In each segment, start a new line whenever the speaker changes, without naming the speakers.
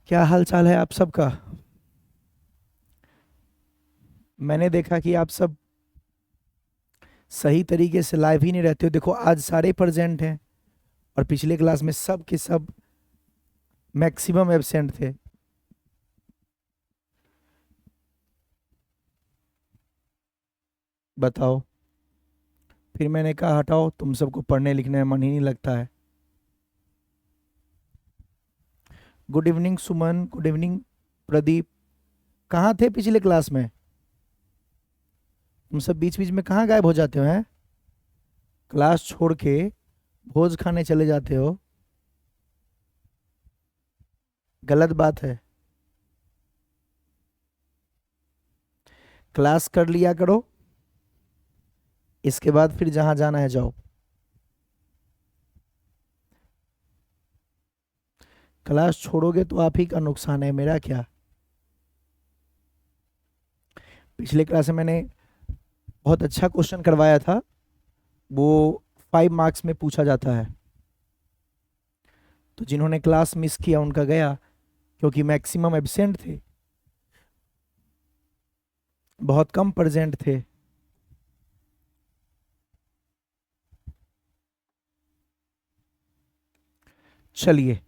क्या हाल चाल है आप सबका। मैंने देखा कि आप सब सही तरीके से लाइव ही नहीं रहते हो। देखो आज सारे प्रेजेंट हैं और पिछले क्लास में सब के सब मैक्सिमम एब्सेंट थे। बताओ। फिर मैंने कहा हटाओ, तुम सबको पढ़ने लिखने में मन ही नहीं लगता है। गुड इवनिंग सुमन, गुड इवनिंग प्रदीप। कहाँ थे पिछले क्लास में? तुम सब बीच बीच में कहाँ गायब हो जाते हो हैं? क्लास छोड़ के भोज खाने चले जाते हो। गलत बात है। क्लास कर लिया करो, इसके बाद फिर जहाँ जाना है जाओ। क्लास छोड़ोगे तो आप ही का नुकसान है, मेरा क्या। पिछले क्लास में मैंने बहुत अच्छा क्वेश्चन करवाया था, वो 5 मार्क्स में पूछा जाता है। तो जिन्होंने क्लास मिस किया उनका गया, क्योंकि मैक्सिमम एब्सेंट थे, बहुत कम प्रेजेंट थे। चलिए,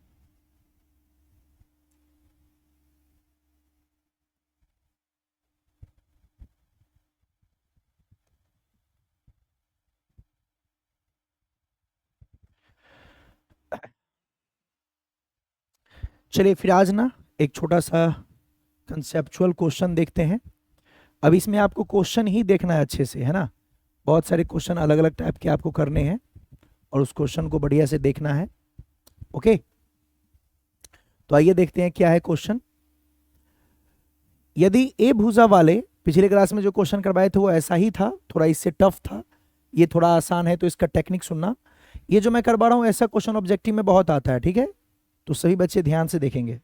चलिए फिर आज ना एक छोटा सा कंसेप्चुअल क्वेश्चन देखते हैं। अब इसमें आपको क्वेश्चन ही देखना है अच्छे से, है ना। बहुत सारे क्वेश्चन अलग अलग टाइप के आपको करने हैं और उस क्वेश्चन को बढ़िया से देखना है। ओके, तो आइए देखते हैं क्या है क्वेश्चन। यदि ए भुजा वाले, पिछले क्लास में जो क्वेश्चन करवाए थे वो ऐसा ही था, थोड़ा इससे टफ था। ये थोड़ा आसान है, तो इसका टेक्निक सुनना। ये जो मैं करवा रहा हूं ऐसा क्वेश्चन ऑब्जेक्टिव में बहुत आता है, ठीक है। तो सभी बच्चे ध्यान से देखेंगे,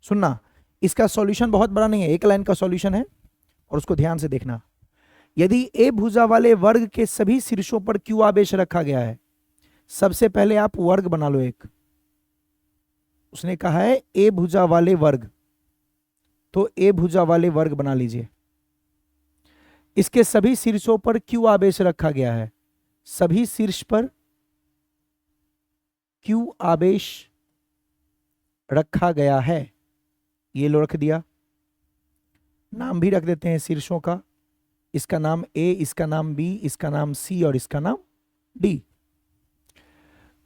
सुनना। इसका सॉल्यूशन बहुत बड़ा नहीं है, एक लाइन का सॉल्यूशन है और उसको ध्यान से देखना। यदि ए भुजा वाले वर्ग के सभी शीर्षों पर क्यू आवेश रखा गया है, सबसे पहले आप वर्ग बना लो एक। उसने कहा है ए भुजा वाले वर्ग, तो ए भुजा वाले वर्ग बना लीजिए। इसके सभी शीर्षों पर क्यू आवेश रखा गया है, सभी शीर्ष पर क्यू आवेश रखा गया है। ये लो रख दिया। नाम भी रख देते हैं शीर्षों का। इसका नाम ए, इसका नाम बी, इसका नाम सी और इसका नाम डी।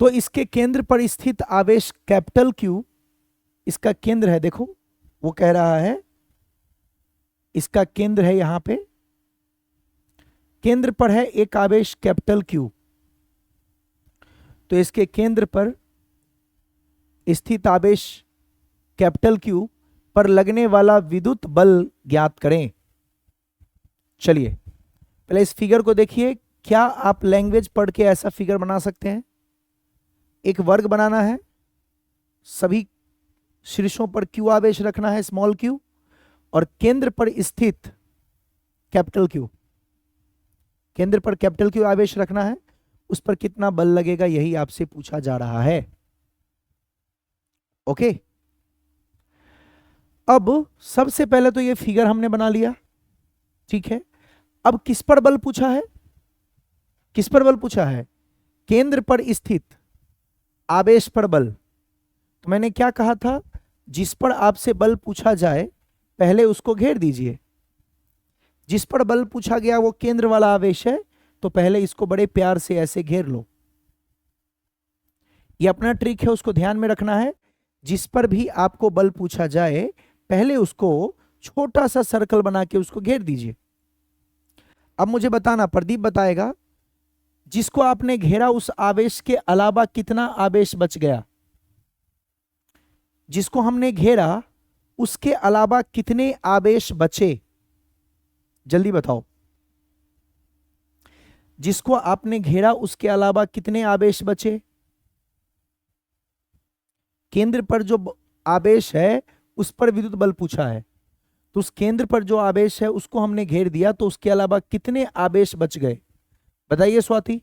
तो इसके केंद्र पर स्थित आवेश कैपिटल क्यू इसका केंद्र है। देखो वो कह रहा है इसका केंद्र है, यहां पे केंद्र पर है एक आवेश कैपिटल क्यू। तो इसके केंद्र पर स्थित आवेश कैपिटल क्यू पर लगने वाला विद्युत बल ज्ञात करें। चलिए पहले इस फिगर को देखिए। क्या आप लैंग्वेज पढ़ के ऐसा फिगर बना सकते हैं? एक वर्ग बनाना है, सभी शीर्षों पर क्यू आवेश रखना है, स्मॉल क्यू, और केंद्र पर स्थित कैपिटल क्यू, केंद्र पर कैपिटल क्यू आवेश रखना है। उस पर कितना बल लगेगा यही आपसे पूछा जा रहा है। ओके, अब सबसे पहले तो ये फिगर हमने बना लिया, ठीक है। अब किस पर बल पूछा है? किस पर बल पूछा है? केंद्र पर स्थित आवेश पर बल। तो मैंने क्या कहा था, जिस पर आपसे बल पूछा जाए पहले उसको घेर दीजिए। जिस पर बल पूछा गया वो केंद्र वाला आवेश है, तो पहले इसको बड़े प्यार से ऐसे घेर लो। ये अपना ट्रिक है, उसको ध्यान में रखना है। जिस पर भी आपको बल पूछा जाए पहले उसको छोटा सा सर्कल बना के उसको घेर दीजिए। अब मुझे बताना, प्रदीप बताएगा, जिसको आपने घेरा उस आवेश के अलावा कितना आवेश बच गया? जिसको हमने घेरा उसके अलावा कितने आवेश बचे? जल्दी बताओ। जिसको आपने घेरा उसके अलावा कितने आवेश बचे? केंद्र पर जो आवेश है उस पर विद्युत बल पूछा है, तो उस केंद्र पर जो आवेश है उसको हमने घेर दिया, तो उसके अलावा कितने आवेश बच गए? बताइए स्वाति।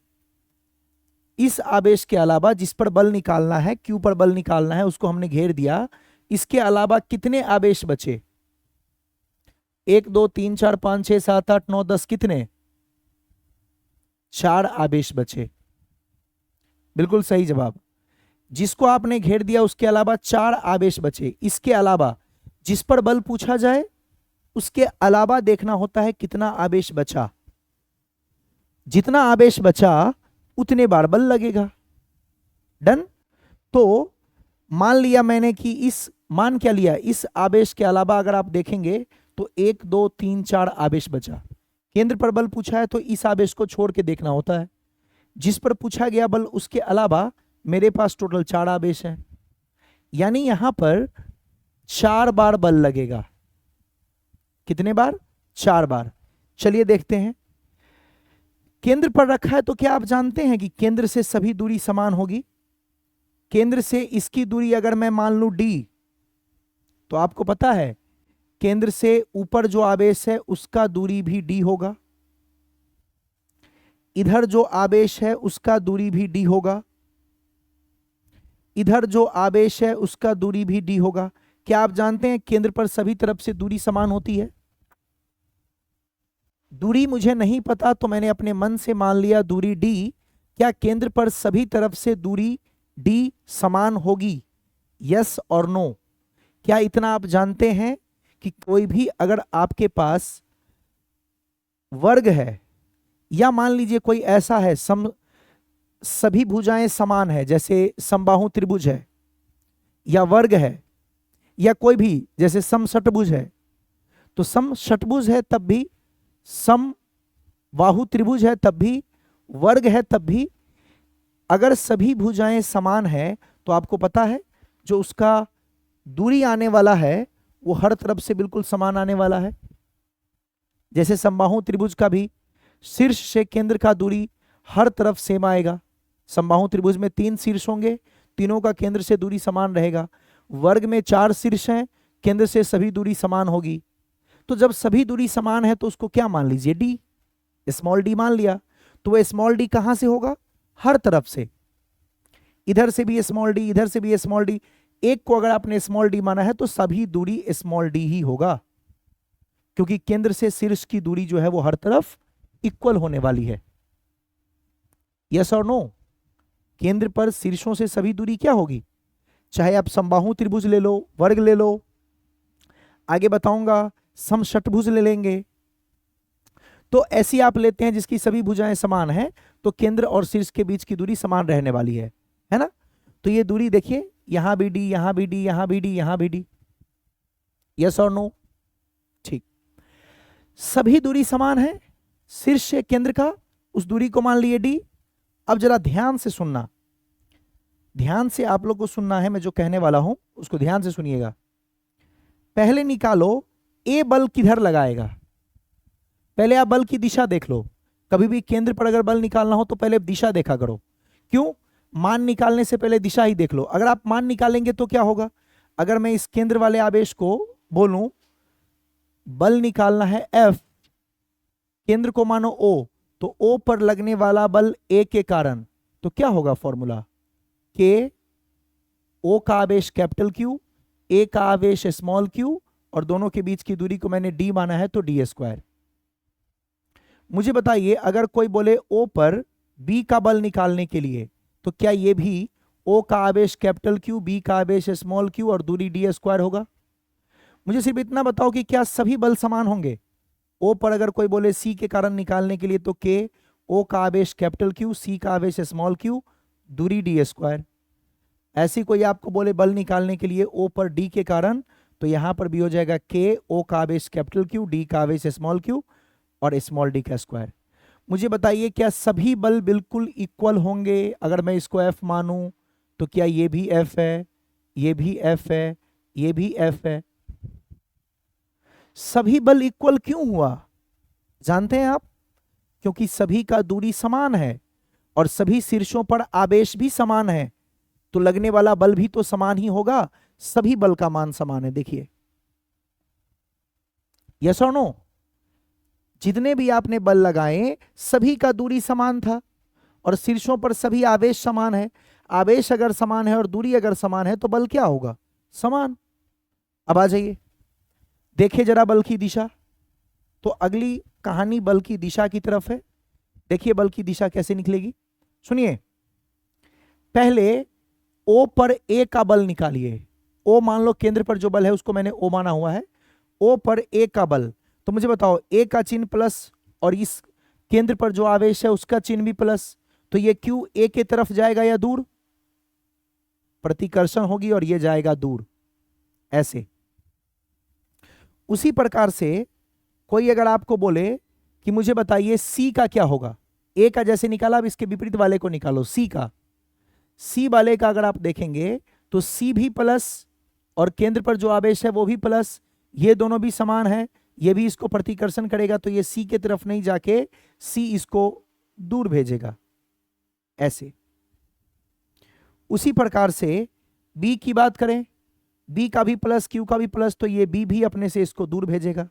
इस आवेश के अलावा जिस पर बल निकालना है, क्यू पर बल निकालना है, उसको हमने घेर दिया, इसके अलावा कितने आवेश बचे? 1 2 3 4 5 6 7 8 9 10 कितने? 4 आवेश बचे। बिल्कुल सही जवाब। जिसको आपने घेर दिया उसके अलावा 4 आवेश बचे। इसके अलावा जिस पर बल पूछा जाए उसके अलावा देखना होता है कितना आवेश बचा। जितना आवेश बचा उतने बार बल लगेगा। डन। तो मान लिया मैंने कि मान क्या लिया, इस आवेश के अलावा अगर आप देखेंगे तो 1 2 3 4 आवेश बचा। केंद्र पर बल पूछा है तो इस आवेश को छोड़ के देखना होता है। जिस पर पूछा गया बल उसके अलावा मेरे पास टोटल 4 आवेश हैं, यानी यहां पर 4 बार बल लगेगा। कितने बार? 4 बार। चलिए देखते हैं। केंद्र पर रखा है तो क्या आप जानते हैं कि केंद्र से सभी दूरी समान होगी? केंद्र से इसकी दूरी अगर मैं मान लूं d, तो आपको पता है केंद्र से ऊपर जो आवेश है उसका दूरी भी d होगा। इधर जो आवेश है उसका दूरी भी d होगा। इधर जो आवेश है उसका दूरी भी d होगा। क्या आप जानते हैं केंद्र पर सभी तरफ से दूरी समान होती है? दूरी मुझे नहीं पता तो मैंने अपने मन से मान लिया दूरी d। क्या केंद्र पर सभी तरफ से दूरी d समान होगी? यस और नो। क्या इतना आप जानते हैं कि कोई भी अगर आपके पास वर्ग है या मान लीजिए कोई ऐसा है सभी भुजाएं समान है, जैसे समबाहु त्रिभुज है या वर्ग है, या कोई भी जैसे समषटभुज है, तो समषटभुज है तब भी, समबाहु त्रिभुज है तब भी, वर्ग है तब भी, अगर सभी भुजाएं समान है तो आपको पता है जो उसका दूरी आने वाला है वो हर तरफ से बिल्कुल समान आने वाला है। जैसे समबाहु त्रिभुज का भी शीर्ष से केंद्र का दूरी हर तरफ सेम आएगा। समबाहु त्रिभुज में 3 शीर्ष होंगे, तीनों का केंद्र से दूरी समान रहेगा। वर्ग में 4 शीर्ष हैं, केंद्र से सभी दूरी समान होगी। तो जब सभी दूरी समान है तो उसको क्या मान लीजिए? डी, स्मॉल डी मान लिया। तो वह स्मॉल डी कहां से होगा? हर तरफ से। इधर से भी स्मॉल डी, इधर से भी स्मॉल डी। एक को अगर आपने स्मॉल डी माना है तो सभी दूरी स्मॉल डी ही होगा, क्योंकि केंद्र से शीर्ष की दूरी जो है वो हर तरफ इक्वल होने वाली है। यस और नो? केंद्र पर शीर्षों से सभी दूरी क्या होगी? चाहे आप समबाहु त्रिभुज ले लो, वर्ग ले लो, आगे बताऊंगा समषटभुज ले लेंगे, तो ऐसी आप लेते हैं जिसकी सभी भुजाएं समान हैं तो केंद्र और शीर्ष के बीच की दूरी समान रहने वाली है ना? तो ये दूरी देखिए, यहां भी डी, यहां भी डी, यहां भी डी, यहां भी डी। यस और नो? ठीक। सभी दूरी समान है, शीर्ष से केंद्र का उस दूरी को मान लिए डी। अब जरा ध्यान से सुनना, ध्यान से आप लोग को सुनना है, मैं जो कहने वाला हूं उसको ध्यान से सुनिएगा। पहले निकालो ए बल किधर लगाएगा। पहले आप बल की दिशा देख लो। कभी भी केंद्र पर अगर बल निकालना हो तो पहले दिशा देखा करो। क्यों? मान निकालने से पहले दिशा ही देख लो। अगर आप मान निकालेंगे तो क्या होगा? अगर मैं इस केंद्र वाले आवेश को बोलूं बल निकालना है F, केंद्र को मानो O, तो O पर लगने वाला बल A के कारण, तो क्या होगा फॉर्मूला? K, O का आवेश कैपिटल Q, A का आवेश स्मॉल q, और दोनों के बीच की दूरी को मैंने d माना है तो d²। मुझे बताइए अगर कोई बोले O पर B का बल निकालने के लिए, तो क्या ये भी O का आवेश कैपिटल Q, B का आवेश स्मॉल q और दूरी d² होगा? मुझे सिर्फ इतना बताओ कि क्या सभी बल समान होंगे? O पर अगर कोई बोले C के कारण निकालने के लिए तो K, O का आवेश कैपिटल Q, C का आवेश स्मॉल q, दूरी d²। ऐसी कोई आपको बोले बल निकालने के लिए O पर D के कारण, तो यहां पर भी हो जाएगा K, O का आवेश कैपिटल Q, D का आवेश स्मॉल q और स्मॉल d का स्क्वायर। मुझे बताइए क्या सभी बल बिल्कुल इक्वल होंगे? अगर मैं इसको F मानूं तो क्या ये भी F है, ये भी F है, ये भी F है? सभी बल इक्वल क्यों हुआ जानते हैं आप? क्योंकि सभी का दूरी समान है और सभी शीर्षों पर आवेश भी समान है, तो लगने वाला बल भी तो समान ही होगा। सभी बल का मान समान है। देखिए, यस और नो? जितने भी आपने बल लगाए सभी का दूरी समान था और शीर्षों पर सभी आवेश समान है। आवेश अगर समान है और दूरी अगर समान है तो बल क्या होगा? समान। अब आ जाइए, देखिए जरा बल की दिशा। तो अगली कहानी बल की दिशा की तरफ है। देखिए बल की दिशा कैसे निकलेगी, सुनिए। पहले ओ पर ए का बल निकालिए। ओ मान लो केंद्र पर जो बल है उसको मैंने ओ माना हुआ है। ओ पर ए का बल, तो मुझे बताओ ए का चिन्ह प्लस और इस केंद्र पर जो आवेश है उसका चिन्ह भी प्लस, तो ये क्यू ए के तरफ जाएगा या दूर, प्रतिकर्षण होगी और ये जाएगा दूर, ऐसे। उसी प्रकार से कोई अगर आपको बोले कि मुझे बताइए सी का क्या होगा, ए का जैसे निकाला, अब इसके विपरीत वाले को निकालो, सी का। सी वाले का अगर आप देखेंगे तो सी भी प्लस और केंद्र पर जो आवेश है वो भी प्लस, ये दोनों भी समान है, ये भी इसको प्रतिकर्षण करेगा, तो ये सी के तरफ नहीं जाके सी इसको दूर भेजेगा, ऐसे। उसी प्रकार से बी की बात करें, बी का भी प्लस क्यू का भी प्लस, तो ये बी भी अपने से इसको दूर भेजेगा।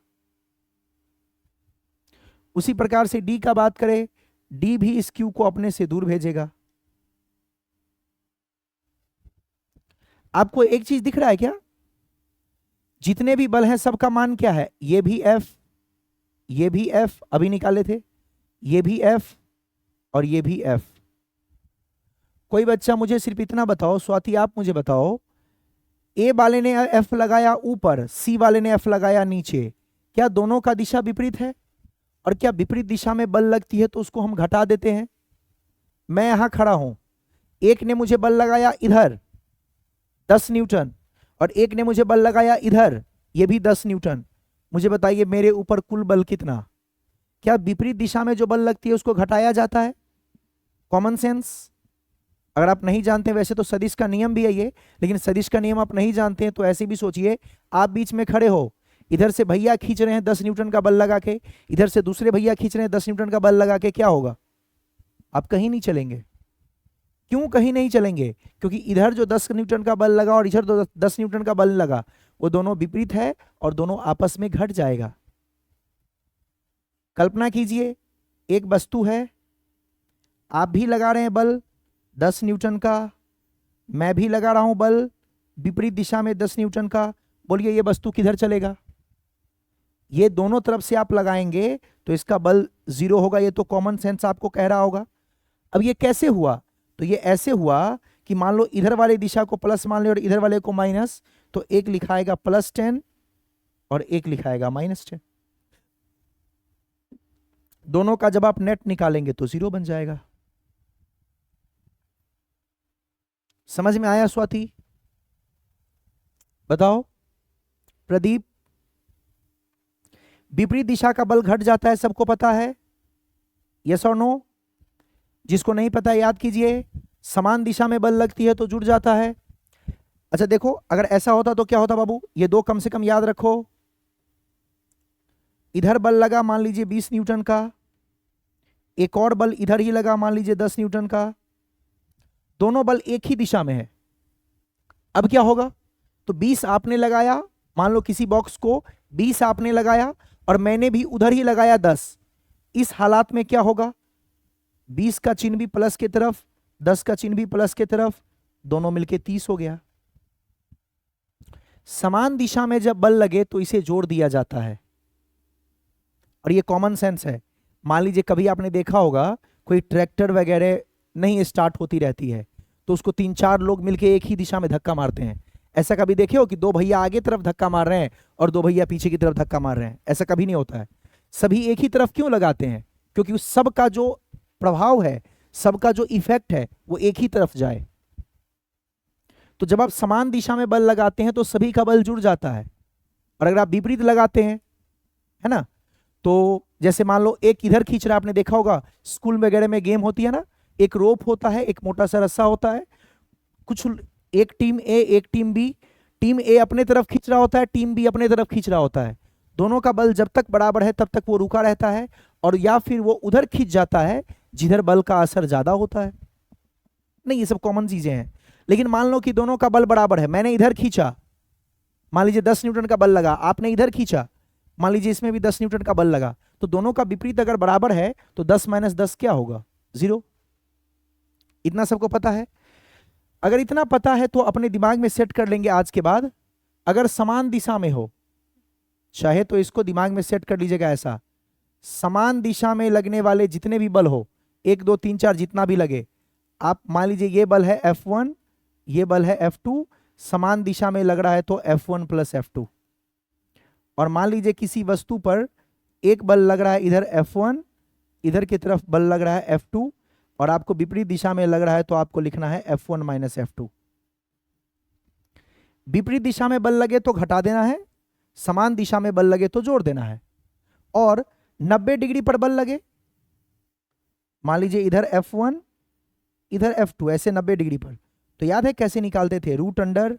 उसी प्रकार से डी का बात करें, डी भी इस क्यू को अपने से दूर भेजेगा। आपको एक चीज दिख रहा है क्या, जितने भी बल हैं सबका मान क्या है, ये भी एफ, ये भी एफ अभी निकाले थे, ये भी एफ और ये भी एफ। कोई बच्चा मुझे सिर्फ इतना बताओ, स्वाति आप मुझे बताओ, ए वाले ने एफ लगाया ऊपर, सी वाले ने एफ लगाया नीचे, क्या दोनों का दिशा विपरीत है? और क्या विपरीत दिशा में बल लगती है तो उसको हम घटा देते हैं? मैं यहां खड़ा हूं, एक ने मुझे बल लगाया इधर 10 न्यूटन और एक ने मुझे बल लगाया इधर, ये भी 10 न्यूटन। मुझे बताइए मेरे ऊपर कुल बल कितना? क्या विपरीत दिशा में जो बल लगती है उसको घटाया जाता है? Common sense. अगर आप नहीं जानते, वैसे तो सदिश का नियम भी है ये, लेकिन सदिश का नियम आप नहीं जानते हैं तो ऐसे भी सोचिए, आप बीच में खड़े हो, इधर से भैया खींच रहे हैं 10 न्यूटन का बल लगा के, इधर से दूसरे भैया खींच रहे हैं 10 न्यूटन का बल लगा के, क्या होगा? आप कहीं नहीं चलेंगे। क्यों कहीं नहीं चलेंगे? क्योंकि इधर जो 10 न्यूटन का बल लगा और इधर 10 न्यूटन का बल लगा, वो दोनों विपरीत है और दोनों आपस में घट जाएगा। कल्पना कीजिए एक वस्तु है, आप भी लगा रहे हैं बल 10 न्यूटन का, मैं भी लगा रहा हूं बल विपरीत दिशा में 10 न्यूटन का। बोलिए ये वस्तु किधर चलेगा? ये दोनों तरफ से आप लगाएंगे तो इसका बल 0 होगा, ये तो कॉमन सेंस आपको कह रहा होगा। अब ये कैसे हुआ? तो ये ऐसे हुआ कि मान लो इधर वाले दिशा को प्लस मान लो और इधर वाले को माइनस, तो एक लिखाएगा +10 और एक लिखाएगा -10। दोनों का जब आप नेट निकालेंगे तो 0 बन जाएगा। समझ में आया स्वाति? बताओ प्रदीप। विपरीत दिशा का बल घट जाता है, सबको पता है, यस और नो? जिसको नहीं पता याद कीजिए, समान दिशा में बल लगती है तो जुड़ जाता है। अच्छा देखो, अगर ऐसा होता तो क्या होता बाबू, ये दो कम से कम याद रखो। इधर बल लगा मान लीजिए 20 न्यूटन का, एक और बल इधर ही लगा मान लीजिए 10 न्यूटन का, दोनों बल एक ही दिशा में है। अब क्या होगा? तो 20 आपने लगाया, मान लो किसी बॉक्स को 20 आपने लगाया और मैंने भी उधर ही लगाया 10। इस हालात में क्या होगा? 20 का चिन्ह भी प्लस के तरफ, 10 का चिन्ह भी प्लस के तरफ, दोनों मिलके 30 हो गया। समान दिशा में जब बल लगे तो इसे जोड़ दिया जाता है, और ये कॉमन सेंस है। मान लीजिए कभी आपने देखा होगा कोई ट्रैक्टर वगैरह नहीं स्टार्ट होती रहती है तो उसको 3-4 लोग मिलके एक ही दिशा में धक्का मारते हैं। ऐसा कभी देखे हो कि 2 भैया आगे तरफ धक्का मार रहे हैं और 2 भैया पीछे की तरफ धक्का मार रहे हैं? ऐसा कभी नहीं होता है। सभी एक ही तरफ क्यों लगाते हैं? क्योंकि उस सब का जो प्रभाव है, सबका जो इफेक्ट है, वो एक ही तरफ जाए। तो जब आप समान दिशा में बल लगाते हैं तो सभी का बल जुड़ जाता है, और अगर आप विपरीत लगाते हैं, है ना, तो जैसे मान लो एक इधर खींच रहा, आपने देखा होगा स्कूल वगैरह में गेम होती है ना, एक रोप होता है, एक मोटा सा रस्सा होता है, कुछ एक टीम ए एक टीम बी, टीम ए अपने तरफ खींच रहा होता है, टीम बी अपने तरफ खींच रहा होता है। दोनों का बल जब तक बराबर है तब तक वो रुका रहता है, और या फिर वो उधर खींच जाता है जिधर बल का असर ज्यादा होता है। नहीं, ये सब कॉमन चीजें हैं। लेकिन मान लो कि दोनों का बल बराबर है, मैंने इधर खींचा, मान लीजिए 10 न्यूटन का बल लगा, आपने इधर खींचा, मान लीजिए इसमें भी 10 न्यूटन का बल लगा, तो दोनों का विपरीत अगर बराबर है तो 10 - 10 क्या होगा? 0। इतना सबको पता है? अगर इतना पता है तो अपने दिमाग में सेट कर लेंगे आज के बाद अगर समान दिशा में हो, चाहे तो इसको दिमाग में सेट कर लीजिएगा ऐसा, समान दिशा में लगने वाले जितने भी बल हो, 1 2 3 4 जितना भी लगे, आप मान लीजिए ये बल है F1, ये बल है F2, समान दिशा में लग रहा है तो F1 प्लस F2। और मान लीजिए किसी वस्तु पर एक बल लग रहा है इधर F1, इधर की तरफ बल लग रहा है F2, और आपको विपरीत दिशा में लग रहा है तो आपको लिखना है F1 माइनस F2। विपरीत दिशा में बल लगे तो घटा देना है, समान दिशा में बल लगे तो जोड़ देना है। और 90 डिग्री पर बल लगे, मान लीजिए इधर F1 इधर F2, ऐसे 90 डिग्री पर, तो याद है कैसे निकालते थे, रूट अंडर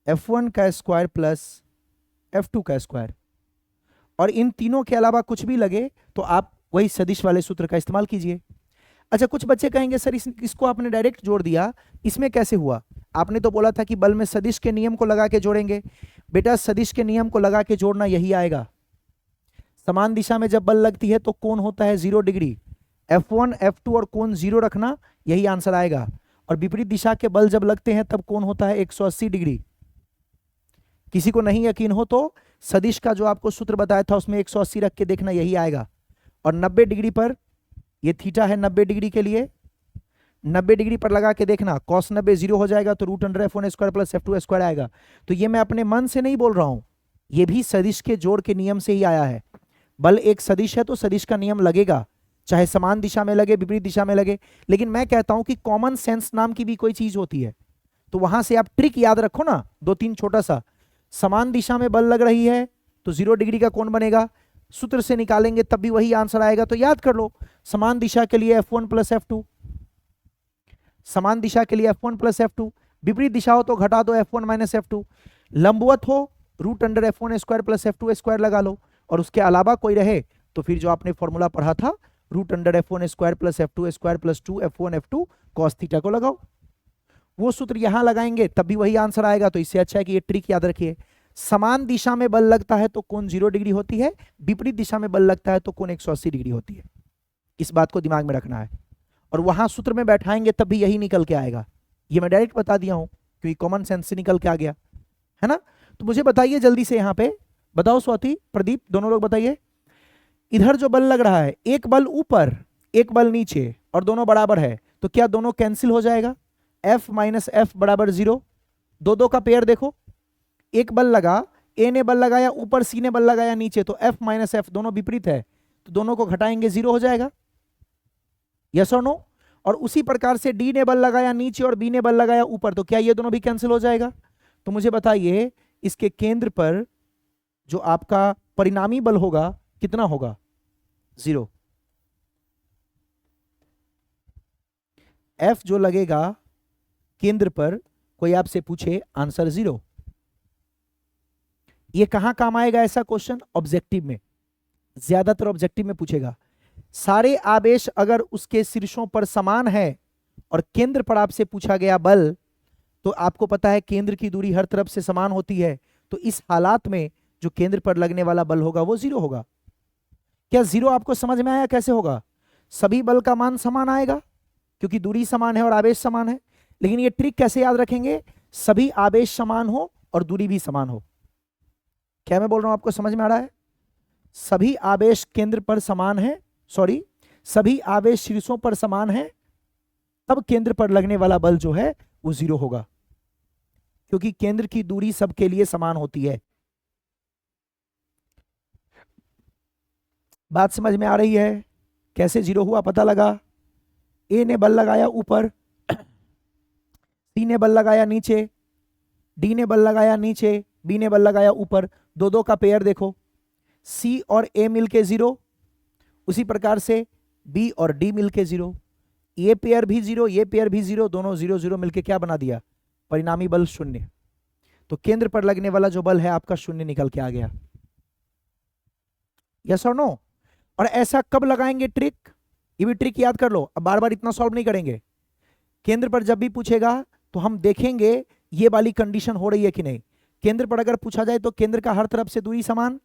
F1 का स्क्वायर प्लस F2 का स्क्वायर। और इन तीनों के अलावा कुछ भी लगे तो आप वही सदिश वाले सूत्र का इस्तेमाल कीजिए। अच्छा, कुछ बच्चे कहेंगे सर इसको आपने डायरेक्ट जोड़ दिया, इसमें कैसे हुआ? आपने तो बोला था कि बल में सदिश के नियम को लगा के जोड़ेंगे। बेटा सदिश के नियम को लगा के जोड़ना यही आएगा। समान दिशा में जब बल लगती है तो कोण होता है 0 डिग्री, F1 F2 और कोण 0 रखना, यही आंसर आएगा। और विपरीत दिशा के बल जब लगते हैं तब कोण होता है 180 डिग्री। किसी को नहीं यकीन हो तो सदिश का जो आपको सूत्र बताया था उसमें 180 रख के देखना, यही आएगा। और 90 डिग्री पर, ये थीटा है 90 डिग्री के लिए, 90 डिग्री पर लगा के देखना, cos 90 0 हो जाएगा तो root under F1 square plus F2 square आएगा। तो ये मैं अपने मन से नहीं बोल रहा हूं, ये भी सदिश के जोड़ के नियम से ही आया है। बल एक सदिश है तो सदिश का नियम लगेगा, चाहे समान दिशा में लगे विपरीत दिशा में लगे। लेकिन मैं कहता हूं कि कॉमन सेंस नाम की भी कोई चीज होती है, तो वहां से आप ट्रिक याद रखो ना, 2-3 छोटा सा। समान दिशा में बल लग रही है तो 0 डिग्री का कोण बनेगा, सूत्र से निकालेंगे तब भी वही आंसर आएगा। तो याद कर लो, समान दिशा के लिए F1 प्लस F2, समान दिशा के लिए F1 प्लस F2, विपरीत दिशा हो तो घटा दो F1 माइनस F2, लंबवत हो root under F1 square plus F2 square लगा लो, और उसके अलावा कोई रहे तो फिर जो आपने फॉर्मूला पढ़ा था root under F1 square plus F2 square plus 2F1 F2 cos theta को लगाओ। वो सूत्र यहां लगाएंगे तब भी वही आंसर आएगा। तो इससे अच्छा है कि ये ट्रिक याद रखिए, समान दिशा में बल लगता है तो कोण 0 डिग्री होती है, विपरीत दिशा में बल लगता है तो कोण 180 डिग्री होती है। इस बात को दिमाग में रखना है, और वहां सूत्र में बैठाएंगे तब भी यही निकल के आएगा। ये मैं डायरेक्ट बता दिया हूं क्योंकि कॉमन सेंस से निकल के आ गया है ना। तो मुझे बताइए जल्दी से, यहां पे बताओ स्वाति प्रदीप दोनों लोग बताइए, इधर जो बल लग रहा है, एक बल ऊपर एक बल नीचे और दोनों बराबर है, तो क्या दोनों कैंसिल हो जाएगा? F माइनस F बराबर 0। दो का पेयर देखो, एक बल लगा, A ने बल लगाया ऊपर, C ने बल लगाया नीचे, तो F माइनस F दोनों विपरीत है, तो दोनों को घटाएंगे 0 हो जाएगा। यस और नो? और उसी प्रकार से D ने बल लगाया नीचे और B ने बल लगाया ऊपर, तो क्या ये दोनों भी कैंसिल हो जाएगा? तो मुझे बताइए इसके केंद्र पर जो आपका परिणामी बल होगा कितना होगा? 0। F जो लगेगा केंद्र पर, कोई आपसे पूछे आंसर 0। ये कहां काम आएगा ऐसा क्वेश्चन? ऑब्जेक्टिव में, ज्यादातर ऑब्जेक्टिव में पूछेगा। सारे आवेश अगर उसके शीर्षों पर समान है और केंद्र पर आपसे पूछा गया बल, तो आपको पता है केंद्र की दूरी हर तरफ से समान होती है, तो इस हालात में जो केंद्र पर लगने वाला बल होगा वो 0 होगा। क्या 0 आपको समझ में आया कैसे होगा? सभी बल का मान समान आएगा क्योंकि दूरी समान है और आवेश समान है। लेकिन ये ट्रिक कैसे याद रखेंगे? सभी आवेश समान हो और दूरी भी समान हो। क्या मैं बोल रहा हूं आपको समझ में आ रहा है? सभी आवेश केंद्र पर समान है, सॉरी सभी आवेश शीर्षों पर समान है, तब केंद्र पर लगने वाला बल जो है वो 0 होगा, क्योंकि केंद्र की दूरी सबके लिए समान होती है। बात समझ में आ रही है? कैसे 0 हुआ पता लगा? A ने बल लगाया ऊपर, C ने बल लगाया नीचे, D ने बल लगाया नीचे, B ने बल लगाया ऊपर, दो का पेयर देखो, C और A मिलके 0, उसी प्रकार से B और D मिलके 0, ये पेयर भी 0, ये पेयर भी 0, दोनों 0 0 मिलके क्या बना दिया? परिणामी बल 0। तो केंद्र पर लगने वाला जो बल है आपका 0 निकल के आ गया। यस और नो? और ऐसा कब लगाएंगे ट्रिक? ये भी ट्रिक याद कर लो, अब बार बार इतना सॉल्व नहीं करेंगे। केंद्र पर जब भी पूछेगा तो हम देखेंगे ये वाली कंडीशन हो रही है कि नहीं। केंद्र पर अगर पूछा जाए तो केंद्र का हर तरफ से दूरी समान,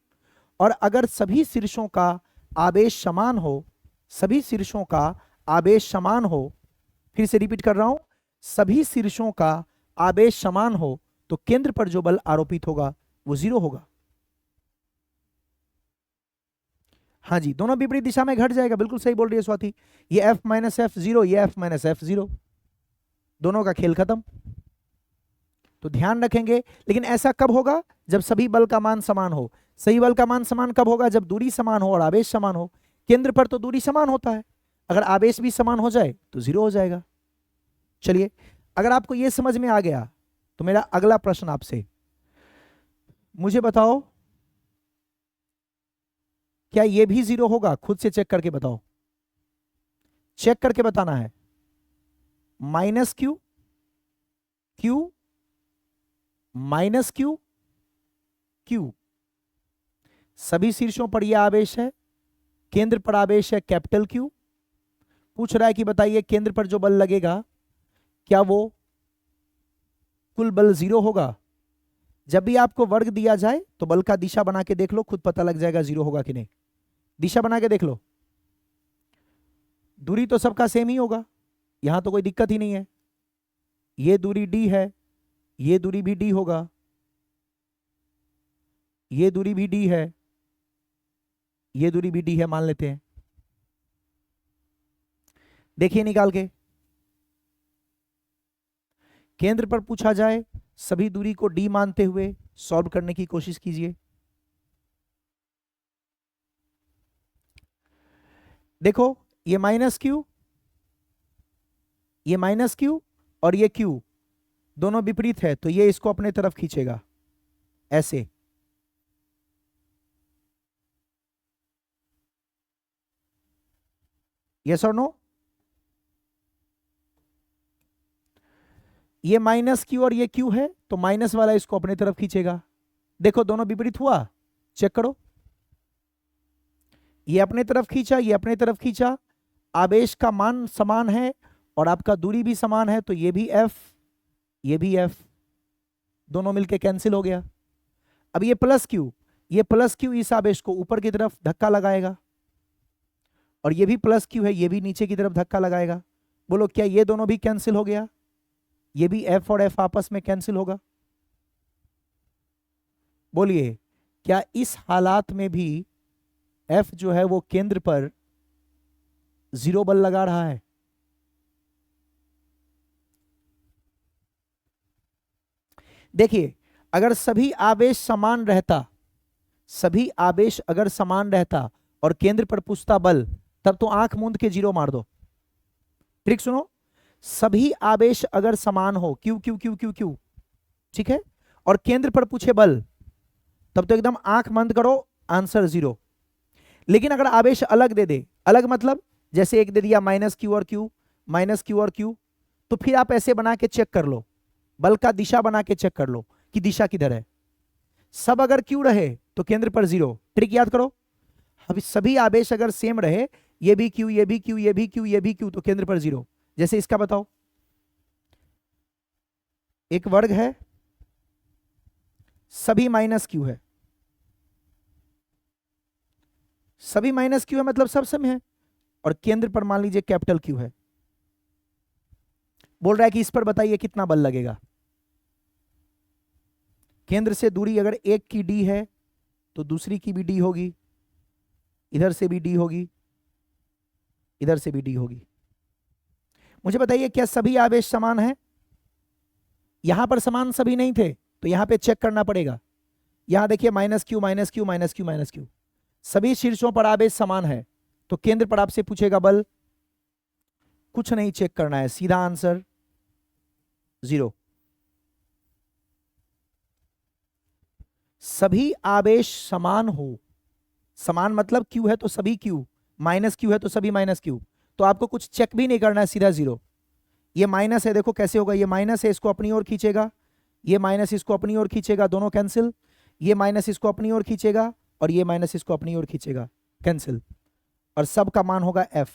और अगर सभी शीर्षों का आवेश समान हो, सभी शीर्षों का आवेश समान हो, फिर से रिपीट कर रहा हूं, सभी शीर्षों का आवेश समान हो, तो केंद्र पर जो बल आरोपित होगा वो 0 होगा। हाँ जी, दोनों विपरीत दिशा में घट जाएगा, बिल्कुल सही बोल रही है स्वाति। ये F माइनस एफ 0, ये F माइनस एफ 0, दोनों का खेल खत्म। तो ध्यान रखेंगे, लेकिन ऐसा कब होगा? जब सभी बल का मान समान हो। सही बल का मान समान कब होगा? जब दूरी समान हो और आवेश समान हो। केंद्र पर तो दूरी समान होता है, अगर आवेश भी समान हो जाए तो 0 हो जाएगा। चलिए, अगर आपको यह समझ में आ गया तो मेरा अगला प्रश्न आपसे, मुझे बताओ क्या ये भी 0 होगा? खुद से चेक करके बताओ, चेक करके बताना है। Minus Q, Q minus Q, Q, सभी शीर्षों पर यह आवेश है, केंद्र पर आवेश है कैपिटल क्यू। पूछ रहा है कि बताइए केंद्र पर जो बल लगेगा क्या वो कुल बल 0 होगा? जब भी आपको वर्ग दिया जाए तो बल का दिशा बना के देख लो, खुद पता लग जाएगा 0 होगा कि नहीं। दिशा बना के देख लो, दूरी तो सबका सेम ही होगा, यहां तो कोई दिक्कत ही नहीं है। ये दूरी d है, ये दूरी भी d होगा, ये दूरी भी d है, ये दूरी भी d है, मान लेते हैं। देखिए निकाल के, केंद्र पर पूछा जाए, सभी दूरी को d मानते हुए सॉल्व करने की कोशिश कीजिए। देखो, ये माइनस क्यू, ये माइनस क्यू और ये क्यू दोनों विपरीत है, तो ये इसको अपने तरफ खींचेगा ऐसे। यस और नो? ये माइनस क्यू और ये क्यू है, तो माइनस वाला इसको अपने तरफ खींचेगा। देखो दोनों विपरीत हुआ, चेक करो, ये अपने तरफ खींचा, ये अपने तरफ खींचा, आवेश का मान समान है और आपका दूरी भी समान है, तो ये भी F, ये भी F, दोनों मिलके कैंसिल हो गया। अब ये प्लस क्यू, ये प्लस क्यू इस आवेश को ऊपर की तरफ धक्का लगाएगा, और ये भी प्लस क्यू है, ये भी नीचे की तरफ धक्का लगाएगा। बोलो क्या ये दोनों भी कैंसिल हो गया? ये भी F और F आपस में कैंसिल होगा। बोलिए क्या इस हालात में भी F जो है वो केंद्र पर 0 बल लगा रहा है? देखिए, अगर सभी आवेश समान रहता, सभी आवेश अगर समान रहता और केंद्र पर पुछता बल, तब तो आंख मूंद के 0 मार दो। ट्रिक सुनो, सभी आवेश अगर समान हो, Q Q Q Q Q, ठीक है, और केंद्र पर पूछे बल, तब तो एकदम आंख बंद करो, आंसर 0। लेकिन अगर आवेश अलग दे दे, अलग मतलब जैसे एक दे दिया माइनस क्यू और क्यू, माइनस क्यू और क्यू, तो फिर आप ऐसे बना के चेक कर लो, बल का दिशा बना के चेक कर लो कि दिशा किधर है। सब अगर क्यू रहे तो केंद्र पर 0। ट्रिक याद करो, अब सभी आवेश अगर सेम रहे, ये भी क्यू, ये भी क्यू, ये भी क्यू, ये भी क्यू, तो केंद्र पर 0। जैसे इसका बताओ, एक वर्ग है, सभी माइनस क्यू है, सभी माइनस क्यू है मतलब सब सम है, और केंद्र पर मान लीजिए कैपिटल क्यू है। बोल रहा है कि इस पर बताइए कितना बल लगेगा। केंद्र से दूरी अगर एक की d है तो दूसरी की भी d होगी, इधर से भी d होगी, इधर से भी d होगी। मुझे बताइए क्या सभी आवेश समान हैं? यहां पर समान सभी नहीं थे, तो यहां पे चेक करना पड़ेगा। यहां देखिए minus Q minus Q minus Q minus Q, सभी शीर्षों पर आवेश समान है, तो केंद्र पर आपसे पूछेगा बल, कुछ नहीं चेक करना है, सीधा आंसर 0। सभी आवेश समान हो, समान मतलब क्यू है तो सभी क्यू, माइनस क्यू है तो सभी माइनस क्यू, तो आपको कुछ चेक भी नहीं करना है, सीधा 0। ये माइनस है, देखो कैसे होगा, ये माइनस है, इसको अपनी ओर खींचेगा, ये माइनस इसको अपनी ओर खींचेगा, दोनों कैंसिल, ये माइनस इसको अपनी ओर खींचेगा और ये माइनस इसको अपनी ओर खींचेगा, कैंसिल, और सब का मान होगा F।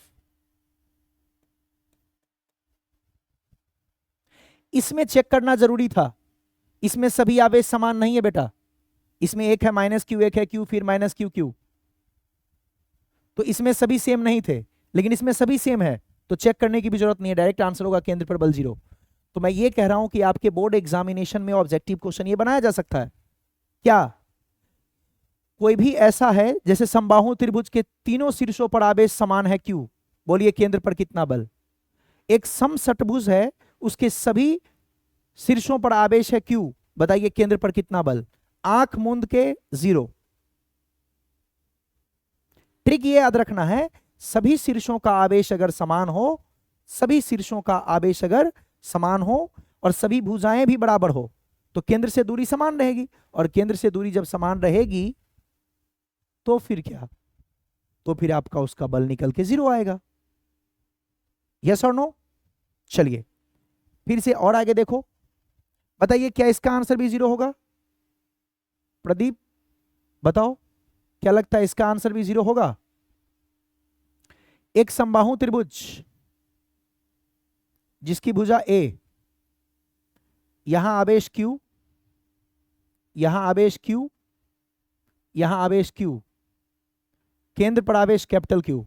इसमें चेक करना जरूरी था, इसमें सभी आवेश समान नहीं है बेटा, इसमें एक है माइनस क्यू, एक है क्यू, फिर माइनस क्यू क्यू, तो इसमें सभी सेम नहीं थे, लेकिन इसमें सभी सेम है, तो चेक करने की भी जरूरत नहीं है, डायरेक्ट आंसर होगा केंद्र पर बल 0। तो मैं ये कह रहा हूं कि आपके बोर्ड एग्जामिनेशन में ऑब्जेक्टिव क्वेश्चन ये बनाया जा सकता है क्या? कोई भी ऐसा है जैसे समबाहु त्रिभुज के तीनों शीर्षों पर आवेश समान है Q, बोलिए केंद्र पर कितना बल? एक समषटभुज है, उसके सभी शीर्षों पर आवेश है Q, बताइए केंद्र पर कितना बल? आंख मूंद के 0। ट्रिक ये याद रखना है, सभी शीर्षों का आवेश अगर समान हो, सभी शीर्षों का आवेश अगर समान हो और सभी भुजाएं भी बराबर हो तो केंद्र से दूरी समान रहेगी, और केंद्र से दूरी जब समान रहेगी तो फिर क्या? तो फिर आपका उसका बल निकल के 0 आएगा। यस और नो? चलिए फिर से और आगे देखो, बताइए क्या इसका आंसर भी 0 होगा? प्रदीप बताओ, क्या लगता है इसका आंसर भी 0 होगा? एक समबाहु त्रिभुज जिसकी भुजा A, यहां आवेश Q, यहां आवेश Q, यहां आवेश Q, केंद्र पर आवेश कैपिटल Q,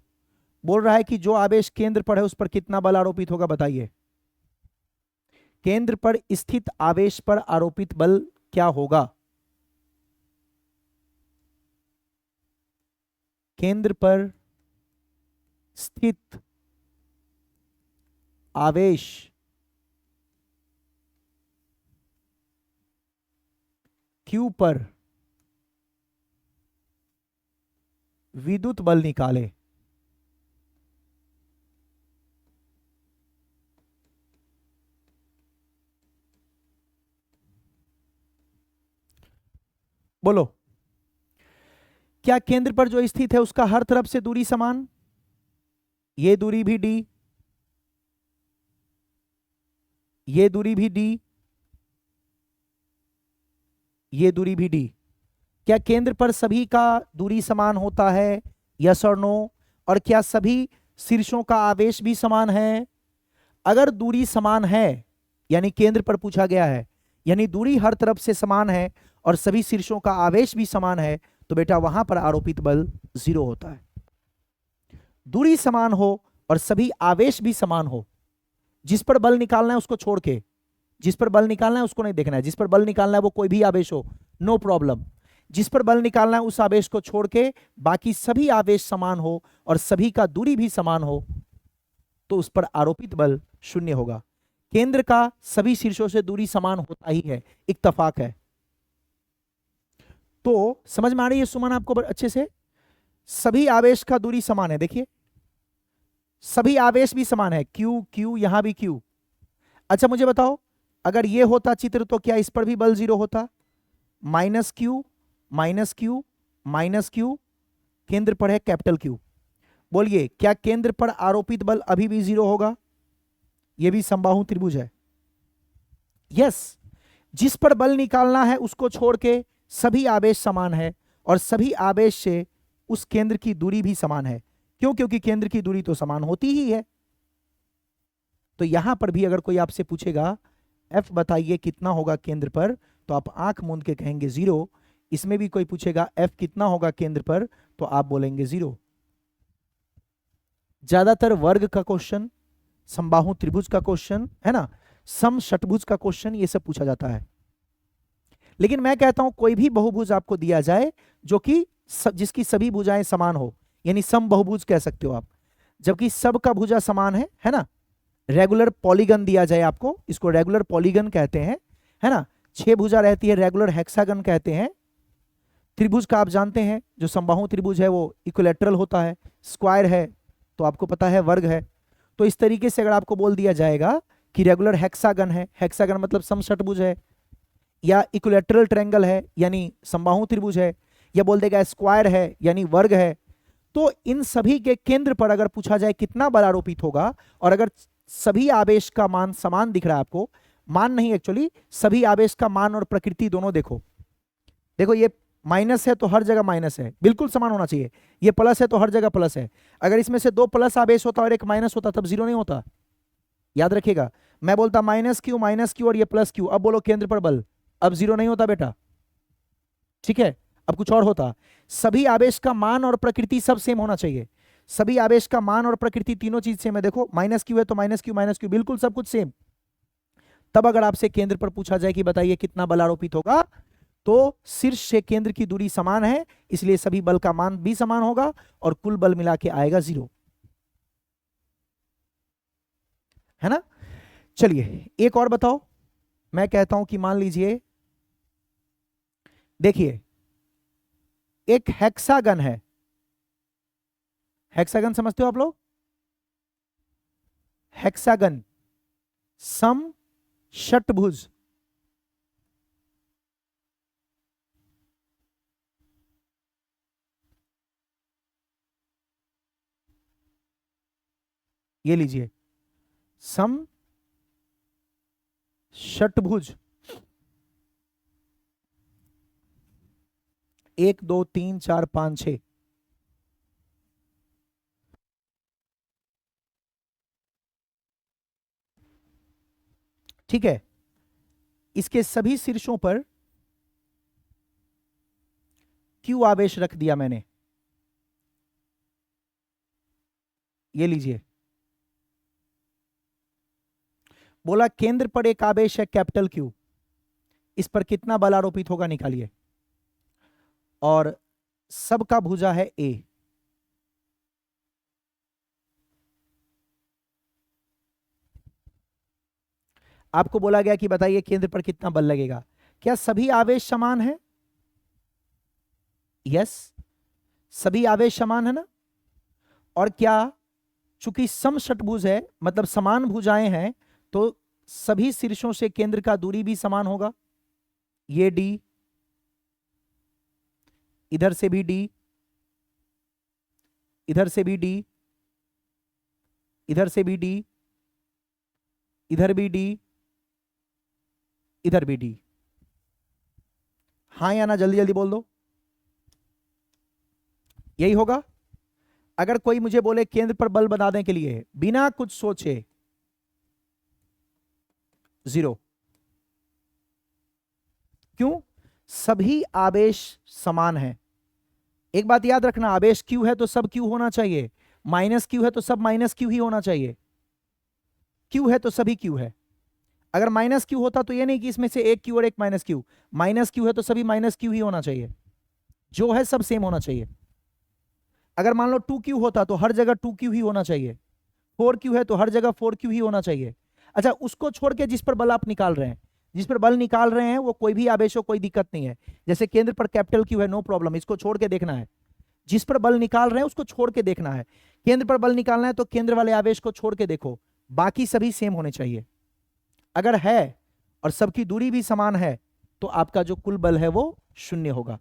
बोल रहा है कि जो आवेश केंद्र पर है उस पर कितना बल आरोपित होगा, बताइए। केंद्र पर स्थित आवेश पर आरोपित बल क्या होगा? केंद्र पर स्थित आवेश Q पर विद्युत बल निकाले। बोलो, क्या केंद्र पर जो स्थित है उसका हर तरफ से दूरी समान? ये दूरी भी d, ये दूरी भी d, ये दूरी भी d। क्या केंद्र पर सभी का दूरी समान होता है? यस और नो? और क्या सभी शीर्षों का आवेश भी समान है? अगर दूरी समान है, यानी केंद्र पर पूछा गया है, यानी दूरी हर तरफ से समान है और सभी शीर्षों का आवेश भी समान है, तो बेटा वहां पर आरोपित बल 0 होता है। दूरी समान हो और सभी आवेश भी समान हो, जिस पर बल निकालना है उसको छोड़ के, जिस पर बल निकालना है उसको नहीं देखना है, जिस पर बल निकालना है वो कोई भी आवेश हो, नो प्रॉब्लम। जिस पर बल निकालना है उस आवेश को छोड़ के बाकी सभी आवेश समान हो और सभी का दूरी भी समान हो, तो उस पर आरोपित बल 0 होगा। केंद्र का सभी शीर्षों से दूरी समान होता ही है, इत्तफाक है। तो समझ में आ रही है सुमन आपको अच्छे से? सभी आवेश का दूरी समान है, देखिए सभी आवेश भी समान है, Q Q, यहां भी Q। अच्छा मुझे बताओ, अगर ये होता चित्र तो क्या इस पर भी बल 0 होता? Minus Q minus Q minus Q, केंद्र पर है कैपिटल Q। बोलिए क्या केंद्र पर आरोपित बल अभी भी 0 होगा? यह भी समबाहु त्रिभुज है। यस, जिस पर बल निकालना है उसको छोड़ के सभी आवेश समान है और सभी आवेश से उस केंद्र की दूरी भी समान है। क्यों? क्योंकि केंद्र की दूरी तो समान होती ही है। तो यहां पर भी अगर कोई आपसे पूछेगा F बताइए कितना होगा केंद्र पर, तो आप आंख मूंद के कहेंगे 0। इसमें भी कोई पूछेगा F कितना होगा केंद्र पर, तो आप बोलेंगे 0। ज्यादातर वर्ग का क्वेश्चन, समबाहु त्रिभुज का क्वेश्चन है ना, समषटभुज का क्वेश्चन, ये सब पूछा जाता है। लेकिन मैं कहता हूं कोई भी बहुभुज आपको दिया जाए जो कि जिसकी सभी भुजाएं समान हो, यानी समबहुभुज कह सकते हो आप, जबकि सबका भुजा समान है ना। रेगुलर पॉलीगन दिया जाए आपको, इसको रेगुलर पॉलीगन कहते हैं, है ना। 6 भुजा रहती है, रेगुलर हेक्सागन कहते हैं। त्रिभुज का आप जानते हैं, जो समबाहु त्रिभुज है वो इक्विलैटरल होता है, स्क्वायर है तो आपको पता है वर्ग है। तो इस तरीके से अगर आपको बोल दिया जाएगा कि रेगुलर हेक्सागन है, हेक्सागन मतलब समषटभुज है, या इक्विलैटरल ट्रायंगल है यानी समबाहु त्रिभुज है, या बोल देगा स्क्वायर है यानी वर्ग है, तो इन सभी के केंद्र पर अगर पूछा जाए कितना बल आरोपित होगा, और अगर सभी आवेश का मान समान दिख रहा है आपको, मान नहीं एक्चुअली, सभी आवेश का मान और प्रकृति दोनों देखो, देखो ये माइनस है तो हर जगह माइनस है, बिल्कुल समान होना चाहिए। ये प्लस है तो हर जगह प्लस है। अगर इसमें से 2 प्लस आवेश होता और एक माइनस होता तब 0 नहीं होता, याद रखिएगा। मैं बोलता माइनस क्यू और ये प्लस क्यू, अब बोलो केंद्र पर बल, अब 0 नहीं होता बेटा, ठीक है। अब कुछ और होता, सभी आवेश का मान और प्रकृति सब सेम होना चाहिए। सभी आवेश का मान और प्रकृति तीनों चीज सेम है। देखो माइनस क्यू है तो माइनस क्यू बिल्कुल सब कुछ सेम, तब अगर आपसे केंद्र पर पूछा जाए कि बताइए कितना बल आरोपित होगा, तो शीर्ष से केंद्र की दूरी समान है, इसलिए सभी बल का मान भी समान होगा और कुल बल मिला के आएगा 0, है ना। चलिए एक और बताओ। मैं कहता हूं कि मान लीजिए, देखिए एक हेक्सागन है। हेक्सागन समझते हो आप लोग? हेक्सागन सम षटभुज, ये लीजिए सम षटभुज 1 2 3 4 5 6, ठीक है। इसके सभी शीर्षों पर Q आवेश रख दिया मैंने, ये लीजिए। बोला केंद्र पर एक आवेश है कैपिटल Q, इस पर कितना बल आरोपित होगा निकालिए। और सबका भुजा है A। आपको बोला गया कि बताइए केंद्र पर कितना बल लगेगा। क्या सभी आवेश समान है? यस, सभी आवेश समान है ना। और क्या, चूंकि समषटभुज है मतलब समान भुजाएं हैं, तो सभी शीर्षों से केंद्र का दूरी भी समान होगा। ये D, इधर से भी D, इधर से भी D, इधर से भी D, इधर भी D, इधर भी D। हाँ या ना जल्दी जल्दी बोल दो, यही होगा। अगर कोई मुझे बोले केंद्र पर बल बनाने के लिए बिना कुछ सोचे 0, क्यों? सभी आवेश समान है। एक बात याद रखना, आवेश Q है तो सब Q होना चाहिए, माइनस Q है तो सब माइनस Q ही होना चाहिए। Q है तो सभी Q है। अगर माइनस Q होता तो ये नहीं कि इसमें से एक Q और एक माइनस Q, माइनस Q है तो सभी माइनस Q ही होना चाहिए, जो है सब सेम होना चाहिए। अगर मान लो 2Q होता तो हर जगह 2Q ही होना चाहिए, 4Q है तो हर जगह 4Q ही होना चाहिए। अच्छा, उसको छोड़ के जिस पर बल आप निकाल रहे हैं, जिस पर बल निकाल रहे हैं वो कोई भी आवेश हो, कोई दिक्कत नहीं है। जैसे केंद्र पर कैपिटल Q है, नो प्रॉब्लम, इसको छोड़ के देखना है। जिस पर बल निकाल रहे हैं उसको छोड़ के देखना है। केंद्र पर बल निकालना है तो केंद्र वाले आवेश को छोड़ के देखो, बाकी सभी सेम होने चाहिए। अगर है और सबकी दूरी भी समान है तो आपका जो कुल बल है वो 0 होगा।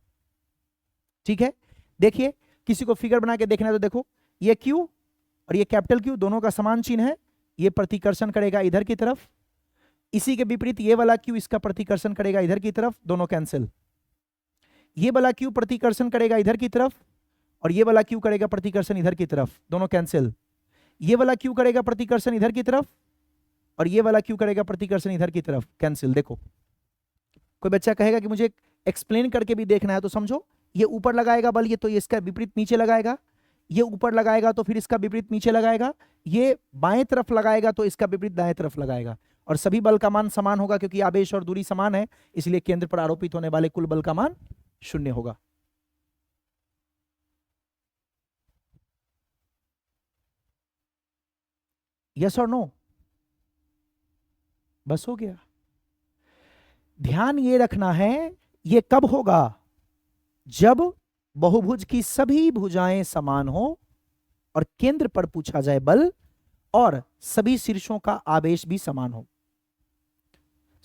ठीक है, देखिए किसी को फिगर बना के देखना है तो देखो, ये Q और ये कैपिटल Q दोनों का समान चिन्ह है, ये प्रतिकर्षण करेगा इधर की तरफ। इसी के विपरीत ये वाला Q इसका प्रतिकर्षण करेगा इधर की तरफ, दोनों कैंसिल। ये वाला Q प्रतिकर्षण करेगा इधर की तरफ और ये वाला Q करेगा प्रतिकर्षण इधर की तरफ, दोनों कैंसिल। ये वाला Q करेगा प्रतिकर्षण इधर की तरफ और ये वाला Q करेगा प्रतिकर्षण इधर की तरफ, कैंसिल। देखो कोई बच्चा कहेगा कि मुझे एक्सप्लेन करके भी देखना है, तो समझो ये ऊपर लगाएगा बल, ये तो ये इसका विपरीत नीचे लगाएगा, ये ऊपर लगाएगा तो फिर इसका विपरीत नीचे लगाएगा, ये बाएं तरफ लगाएगा तो इसका विपरीत दाएं तरफ लगाएगा। और सभी बल का मान समान होगा क्योंकि आवेश और दूरी समान है, इसलिए केंद्र पर आरोपित होने वाले कुल बल का मान 0 होगा। यस और नो? बस हो गया। ध्यान ये रखना है, ये कब होगा? जब बहुभुज की सभी भुजाएं समान हो और केंद्र पर पूछा जाए बल और सभी शीर्षों का आवेश भी समान हो।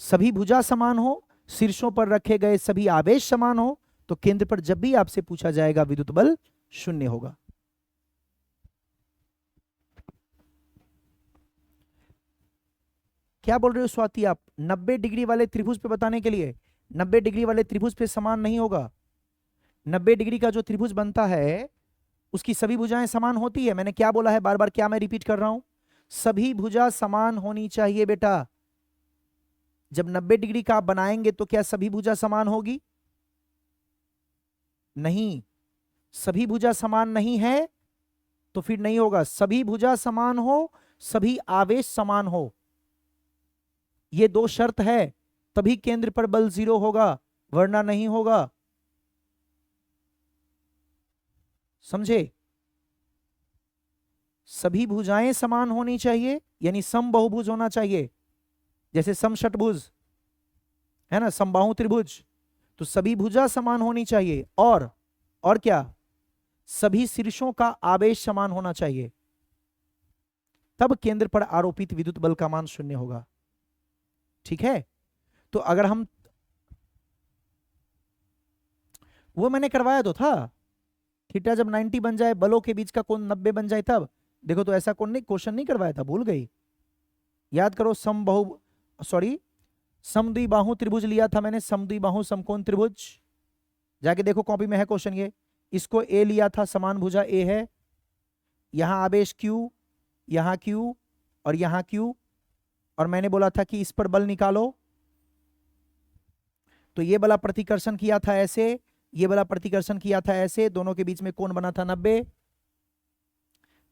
सभी भुजा समान हो, शीर्षों पर रखे गए सभी आवेश समान हो, तो केंद्र पर जब भी आपसे पूछा जाएगा विद्युत बल 0 होगा। क्या बोल रहे हो स्वाति आप? 90 डिग्री वाले त्रिभुज पे बताने के लिए, 90 डिग्री वाले त्रिभुज पे समान नहीं होगा। 90 डिग्री का जो त्रिभुज बनता है उसकी सभी भुजाएं समान होती है। मैंने क्या बोला है, बार बार क्या मैं रिपीट कर रहा हूं? सभी भुजा समान होनी चाहिए बेटा। जब 90 डिग्री का आप बनाएंगे तो क्या सभी भुजा समान होगी? नहीं, सभी भुजा समान नहीं है तो फिर नहीं होगा। सभी भुजा समान हो, सभी आवेश समान हो, ये दो शर्त है तभी केंद्र पर बल 0 होगा, वरना नहीं होगा। समझे? सभी भुजाएं समान होनी चाहिए, यानी समबाहुभुज होना चाहिए, जैसे समषटभुज है ना, समबाहु त्रिभुज। तो सभी भुजा समान होनी चाहिए, और क्या, सभी शीर्षों का आवेश समान होना चाहिए, तब केंद्र पर आरोपित विद्युत बल का मान 0 होगा। ठीक है? तो अगर हम, वो मैंने करवाया तो था, थीटा जब 90 बन जाए, बलों के बीच का कोण 90 बन जाए तब। देखो तो ऐसा कोण नहीं, क्वेश्चन नहीं करवाया था, भूल गई? याद करो, समद्विबाहु त्रिभुज लिया था मैंने, समद्विबाहु समकोण त्रिभुज। जाके देखो कॉपी में है क्वेश्चन ये। इसको ए लिया था, समान भुजा ए है, यहां आवेश Q, यहां Q और यहां Q, और मैंने बोला था कि इस पर बल निकालो। तो ये वाला प्रतिकर्षण किया था ऐसे, ये वाला प्रतिकर्षण किया था ऐसे, दोनों के बीच में कोण बना था 90।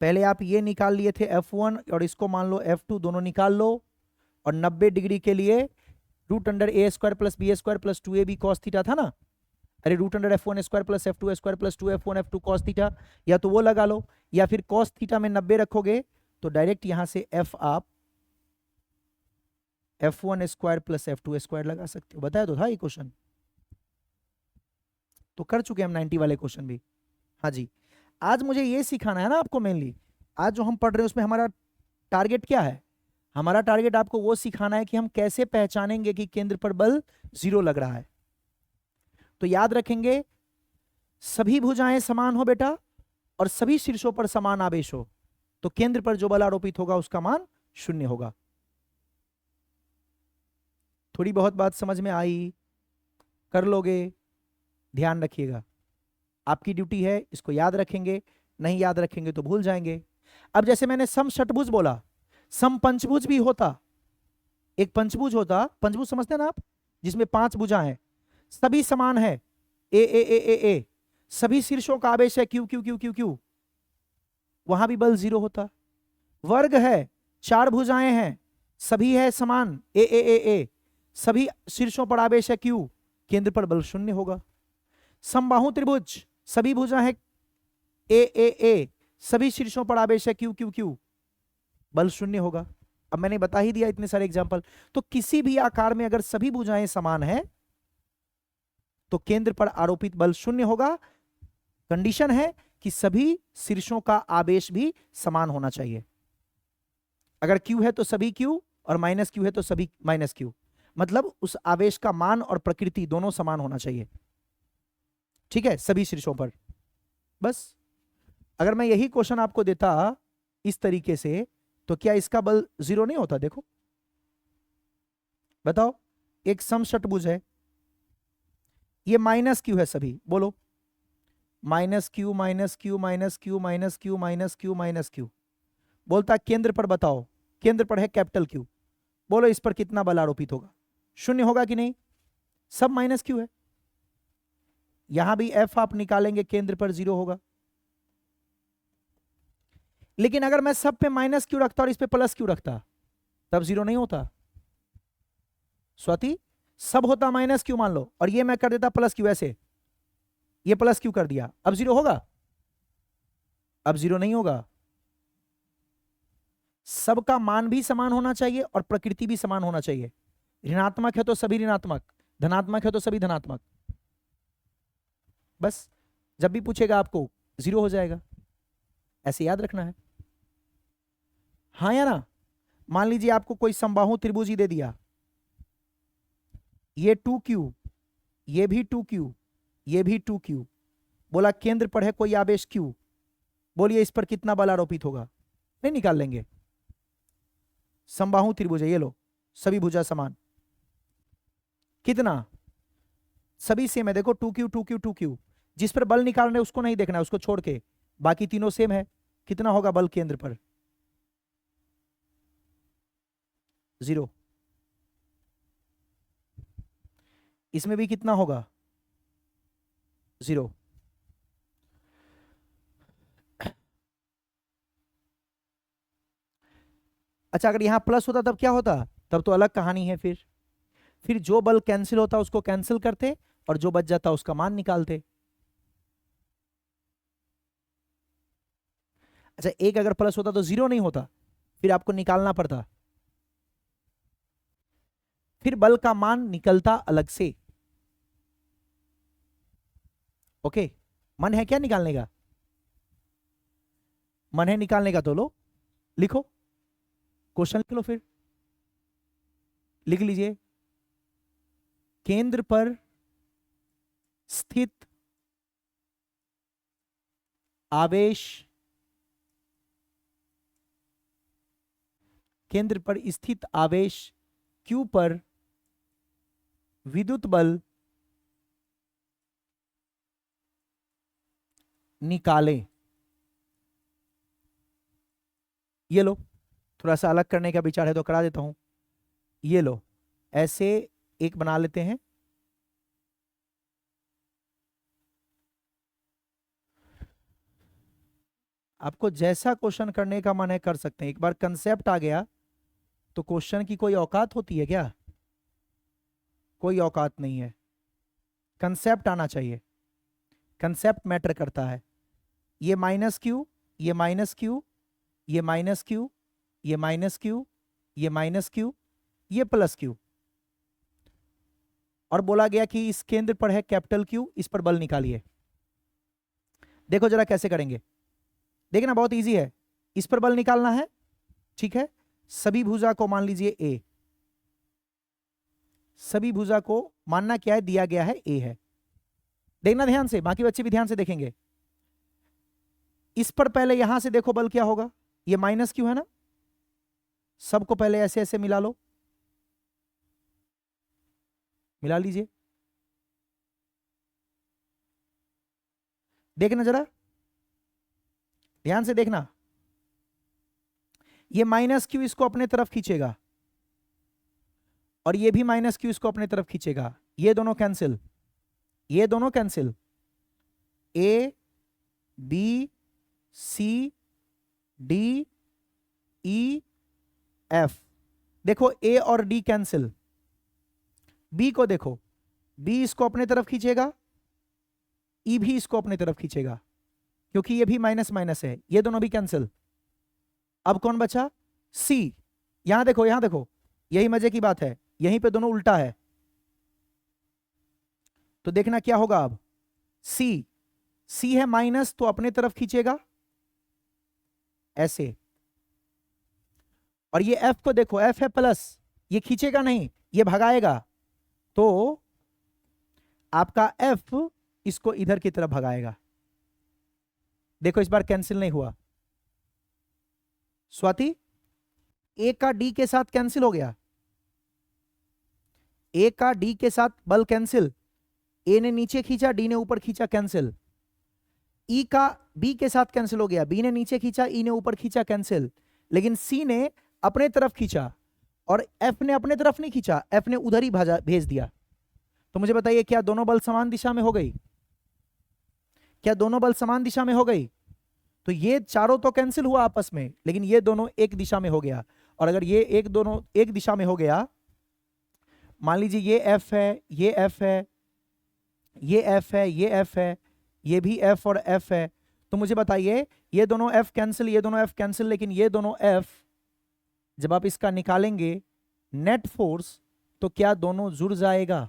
पहले आप ये निकाल लिए थे F1 और इसको मान लो F2, दोनों निकाल लो, और 90 डिग्री के लिए √a² plus b² plus 2ab cos theta था ना, अरे √F1² plus F2² plus 2F1 F2 cos theta, या तो वो लगा लो, या फिर cos थीटा में 90 रखोगे तो डायरेक्ट यहां से F आप F1² प्लस F2² लगा सकते हो। बताया तो था ये क्वेश्चन, तो कर चुके हम 90 वाले क्वेश्चन भी। हाँ जी, आज मुझे ये सिखाना है ना आपको, मेनली आज जो हम पढ़ रहे हैं उसमें हमारा टारगेट क्या है? हमारा टारगेट आपको वो सिखाना है कि हम कैसे पहचानेंगे कि केंद्र पर बल 0 लग रहा है। तो याद रखेंगे, सभी भुजाएं समान हो बेटा, और सभी शीर्षों पर समान आवेश हो, तो केंद्र पर जो बल आरोपित होगा उसका मान 0 होगा। थोड़ी बहुत बात समझ में आई? कर लोगे? ध्यान रखिएगा, आपकी ड्यूटी है, इसको याद रखेंगे, नहीं याद रखेंगे तो भूल जाएंगे। अब जैसे मैंने समषटभुज बोला, समपंचभुज भी होता, एक पंचभुज होता, पंचभुज समझते हैं ना आप, जिसमें 5 भुजा है, सभी समान है, ए ए ए ए ए, सभी शीर्षों का आवेश है Q Q Q Q Q, वहां भी बल 0 होता। वर्ग है, 4 भुजाएं हैं, सभी है समान, ए ए ए ए, सभी शीर्षों पर आवेश है क्यू, केंद्र पर बल 0 होगा। समबाहु त्रिभुज, सभी भुजा है ए ए ए, सभी शीर्षों पर आवेश है क्यू क्यू क्यू, बल 0 होगा। अब मैंने बता ही दिया इतने सारे एग्जांपल। तो किसी भी आकार में अगर सभी भुजाएं समान है तो केंद्र पर आरोपित बल 0 होगा। कंडीशन है कि सभी शीर्षों का आवेश भी समान होना चाहिए। अगर Q है तो सभी Q, और -Q है तो सभी -Q, मतलब उस आवेश का मान और प्रकृति दोनों समान होना चाहिए। ठीक है, सभी शीर्षों पर। बस अगर मैं यही क्वेश्चन आपको देता इस तरीके से, तो क्या इसका बल 0 नहीं होता? देखो बताओ, एक समषटभुज है, ये -Q है सभी, बोलो -Q -Q -Q -Q -Q, बोलता केंद्र पर बताओ, केंद्र पर है कैपिटल Q, बोलो इस पर कितना बल आरोपित होगा? 0 होगा कि नहीं? सब -Q है, यहां भी F आप निकालेंगे, केंद्र पर 0 होगा। लेकिन अगर मैं सब पे -Q रखता और इस पे +Q रखता, तब 0 नहीं होता। स्वाति, सब होता -Q मान लो, और ये मैं कर देता +Q, ऐसे ये +Q कर दिया, अब 0 होगा? अब 0 नहीं होगा। सबका मान भी समान होना चाहिए और प्रकृति भी समान होना चाहिए। ऋणात्मक है तो सभी ऋणात्मक, धनात्मक है तो सभी धनात्मक। बस जब भी पूछेगा आपको 0 हो जाएगा, ऐसे याद रखना है। हाँ या ना? मान लीजिए आपको कोई समबाहु त्रिभुज ही दे दिया, ये 2Q, ये भी 2Q, ये भी 2Q, बोला केंद्र पर है कोई आवेश Q, बोलिए इस पर कितना बल आरोपित होगा? नहीं निकाल लेंगे। समबाहु त्रिभुज है, ये लो, सभी भुजा समान, कितना? सभी सेम है, देखो 2Q 2Q 2Q, जिस पर बल निकाल रहे उसको नहीं देखना है, उसको छोड़ के बाकी तीनों सेम है। कितना होगा बल केंद्र पर? 0। इसमें भी कितना होगा? 0। अच्छा, अगर यहां प्लस होता तब क्या होता? तब तो अलग कहानी है। फिर जो बल कैंसिल होता उसको कैंसिल करते और जो बच जाता उसका मान निकालते। अच्छा, एक अगर प्लस होता तो जीरो नहीं होता, फिर आपको निकालना पड़ता, फिर बल का मान निकलता अलग से। ओके, मन है क्या निकालने का? मन है निकालने का तो लो, लिखो, क्वेश्चन लिख लो, फिर लिख लीजिए। केंद्र पर स्थित आवेश, केंद्र पर स्थित आवेश Q पर विद्युत बल निकालें। ये लो, थोड़ा सा अलग करने का विचार है तो करा देता हूं। ये लो, ऐसे एक बना लेते हैं। आपको जैसा क्वेश्चन करने का मन है कर सकते हैं। एक बार कंसेप्ट आ गया तो क्वेश्चन की कोई औकात होती है क्या? कोई औकात नहीं है, कंसेप्ट आना चाहिए, कंसेप्ट मैटर करता है। ये माइनस क्यू, ये माइनस क्यू, ये माइनस क्यू, ये माइनस क्यू, ये माइनस क्यू, ये प्लस क्यू, और बोला गया कि इस केंद्र पर है कैपिटल क्यू, इस पर बल निकालिए। देखो जरा कैसे करेंगे, देखना बहुत इजी है। इस पर बल निकालना है, ठीक है। सभी भुजा को मान लीजिए ए, सभी भुजा को मानना क्या है, दिया गया है ए है। देखना ध्यान से, बाकी बच्चे भी ध्यान से देखेंगे। इस पर पहले यहां से देखो बल क्या होगा, ये माइनस क्यू है ना, सबको पहले ऐसे ऐसे मिला लो, मिला लीजिए। देखना जरा ध्यान से देखना, ये माइनस क्यू इसको अपने तरफ खींचेगा और ये भी माइनस क्यू इसको अपने तरफ खींचेगा। ये दोनों कैंसिल, ये दोनों cancel, A B C D E F, देखो ए और डी कैंसिल। बी को देखो, बी इसको अपने तरफ खींचेगा, ई भी इसको अपने तरफ खींचेगा, क्योंकि ये भी माइनस माइनस है, ये दोनों भी कैंसिल। अब कौन बचा? सी। यहां देखो, यहां देखो, यही मजे की बात है, यहीं पे दोनों उल्टा है, तो देखना क्या होगा अब। सी, सी है माइनस तो अपने तरफ खींचेगा ऐसे, और ये एफ को देखो, एफ है प्लस, ये खींचेगा नहीं, ये भगाएगा, तो आपका एफ इसको इधर की तरफ भगाएगा। देखो इस बार कैंसिल नहीं हुआ। स्वाति, ए का डी के साथ कैंसिल हो गया, ए का डी के साथ बल कैंसिल, ए ने नीचे खींचा, डी ने ऊपर खींचा, कैंसिल। ई का बी के साथ कैंसिल हो गया, बी ने नीचे खींचा, ई ने ऊपर खींचा, कैंसिल। लेकिन सी ने अपने तरफ खींचा और एफ ने अपने तरफ नहीं खींचा, एफ ने उधर ही भेज दिया। तो मुझे बताइए, क्या दोनों बल समान दिशा में हो गई? क्या दोनों बल समान दिशा में हो गई? तो ये चारों तो कैंसिल हुआ आपस में, लेकिन ये दोनों एक दिशा में हो गया। और अगर ये एक दोनों एक दिशा में हो गया, मान लीजिए ये एफ है, ये एफ है, ये एफ है, ये एफ है, ये भी एफ और एफ है, तो मुझे बताइए ये दोनों एफ कैंसिल, ये दोनों एफ कैंसिल, लेकिन ये दोनों एफ जब आप इसका निकालेंगे नेट फोर्स, तो क्या दोनों जुड़ जाएगा?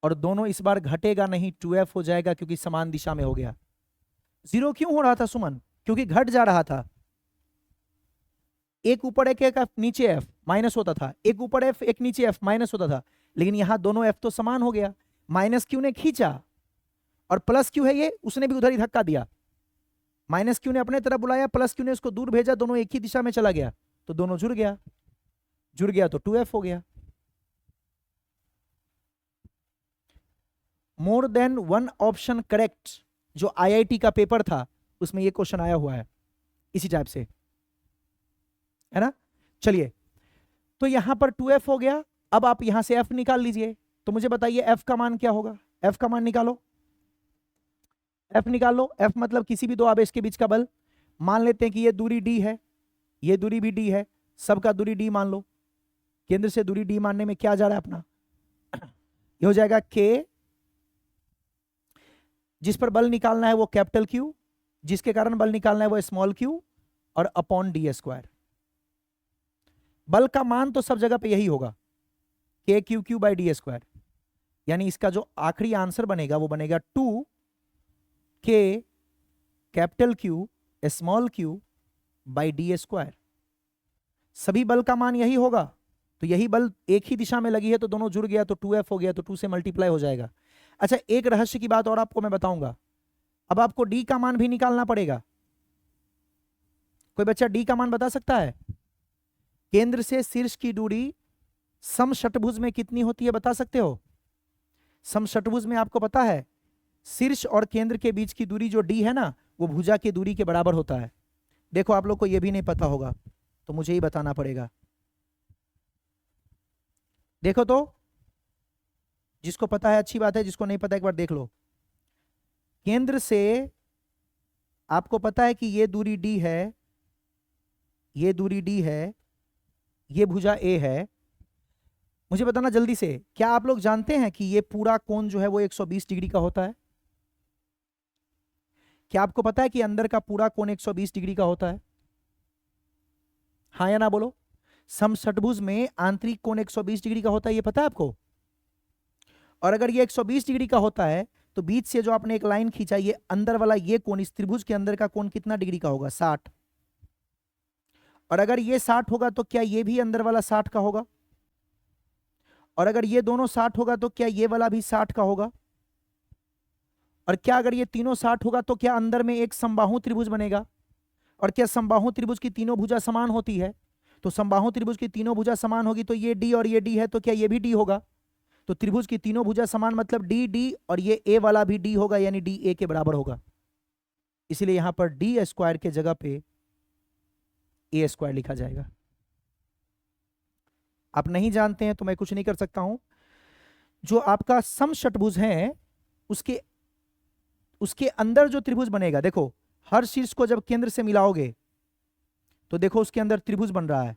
और दोनों इस बार घटेगा नहीं, 2f हो जाएगा, क्योंकि समान दिशा में हो गया। जीरो क्यों हो रहा था सुमन? क्योंकि घट जा रहा था। एक ऊपर एक नीचे एफ माइनस होता था, एक ऊपर एफ एक नीचे एफ माइनस होता था, लेकिन यहां दोनों एफ तो समान हो गया। माइनस क्यू ने खींचा और प्लस क्यू है ये, उसने भी उधर ही धक्का दिया। माइनस क्यू ने अपने तरफ बुलाया, प्लस क्यू ने उसको दूर भेजा, दोनों एक ही दिशा में चला गया, तो दोनों जुड़ गया, जुड़ गया तो 2f हो गया। More than one option correct, जो आईआईटी का पेपर था उसमें ये क्वेश्चन आया हुआ है इसी टाइप से, है ना। चलिए, तो यहां पर 2f हो गया। अब आप यहां से f निकाल लीजिए, तो मुझे बताइए f का मान क्या होगा? f का मान निकालो, f निकाल लो। f मतलब किसी भी दो आवेश के बीच का बल। मान लेते हैं कि ये दूरी d है, ये दूरी भी d है, सबका दूरी d मान लो, केंद्र से दूरी d मानने में क्या आ जा रहा है अपना, ये हो जाएगा k, जिस पर बल निकालना है वो कैपिटल Q, जिसके कारण बल निकालना है वो स्मॉल q, और अपॉन डी स्क्वायर। बल का मान तो सब जगह पे यही होगा, k Q Q by D square. यानी इसका जो आखिरी आंसर बनेगा वो बनेगा 2k capital Q small q by D square. सभी बल का मान यही होगा, तो यही बल एक ही दिशा में लगी है तो दोनों जुड़ गया तो 2f हो गया, तो 2 से मल्टीप्लाई हो जाएगा। अच्छा, एक रहस्य की बात और आपको मैं बताऊंगा, अब आपको d का मान भी निकालना पड़ेगा। कोई बच्चा d का मान बता सकता है? केंद्र से शीर्ष की दूरी समषटभुज में कितनी होती है, बता सकते हो? समषटभुज में आपको पता है शीर्ष और केंद्र के बीच की दूरी जो d है ना, वो भुजा की दूरी के बराबर होता है। देखो आप लोग को ये भी नहीं पता होगा तो मुझे ही बताना पड़ेगा। देखो तो, जिसको पता है अच्छी बात है, जिसको नहीं पता एक बार देख लो। केंद्र से आपको पता है कि ये दूरी d है, ये दूरी d है, ये भुजा a है। मुझे बताना जल्दी से, क्या आप लोग जानते हैं कि ये पूरा कोण जो है वो 120 डिग्री का होता है? क्या आपको पता है कि अंदर का पूरा कोण 120 डिग्री का होता है? हाँ या ना बोलो। समषटभुज में आंतरिक कोण 120 डिग्री का होता है, ये पता है आपको? और अगर ये 120 डिग्री का होता है तो बीच से जो आपने एक लाइन खींचा, ये अंदर वाला ये कोण, इस त्रिभुज के अंदर का कोण कितना डिग्री का होगा? 60। और अगर ये 60 होगा तो क्या ये भी अंदर वाला 60 का होगा? और अगर ये दोनों 60 होगा तो क्या ये वाला भी 60 का होगा? और क्या अगर ये तीनों 60 होगा तो क्या अंदर में एक समबाहु त्रिभुज बनेगा? और क्या समबाहु त्रिभुज की तीनों भुजा समान होती है? तो समबाहु त्रिभुज की तीनों भुजा समान होगी तो ये d और ये d है, तो क्या ये भी d होगा? तो त्रिभुज की तीनों भुजा समान मतलब d d, और ये a वाला भी d होगा, यानी d a के बराबर होगा। इसलिए यहां पर d स्क्वायर के जगह पे a स्क्वायर लिखा जाएगा। आप नहीं जानते हैं तो मैं कुछ नहीं कर सकता हूं। जो आपका समषटभुज है उसके अंदर जो त्रिभुज बनेगा, देखो हर शीर्ष को जब केंद्र से मिलाओगे तो देखो उसके अंदर त्रिभुज बन रहा है।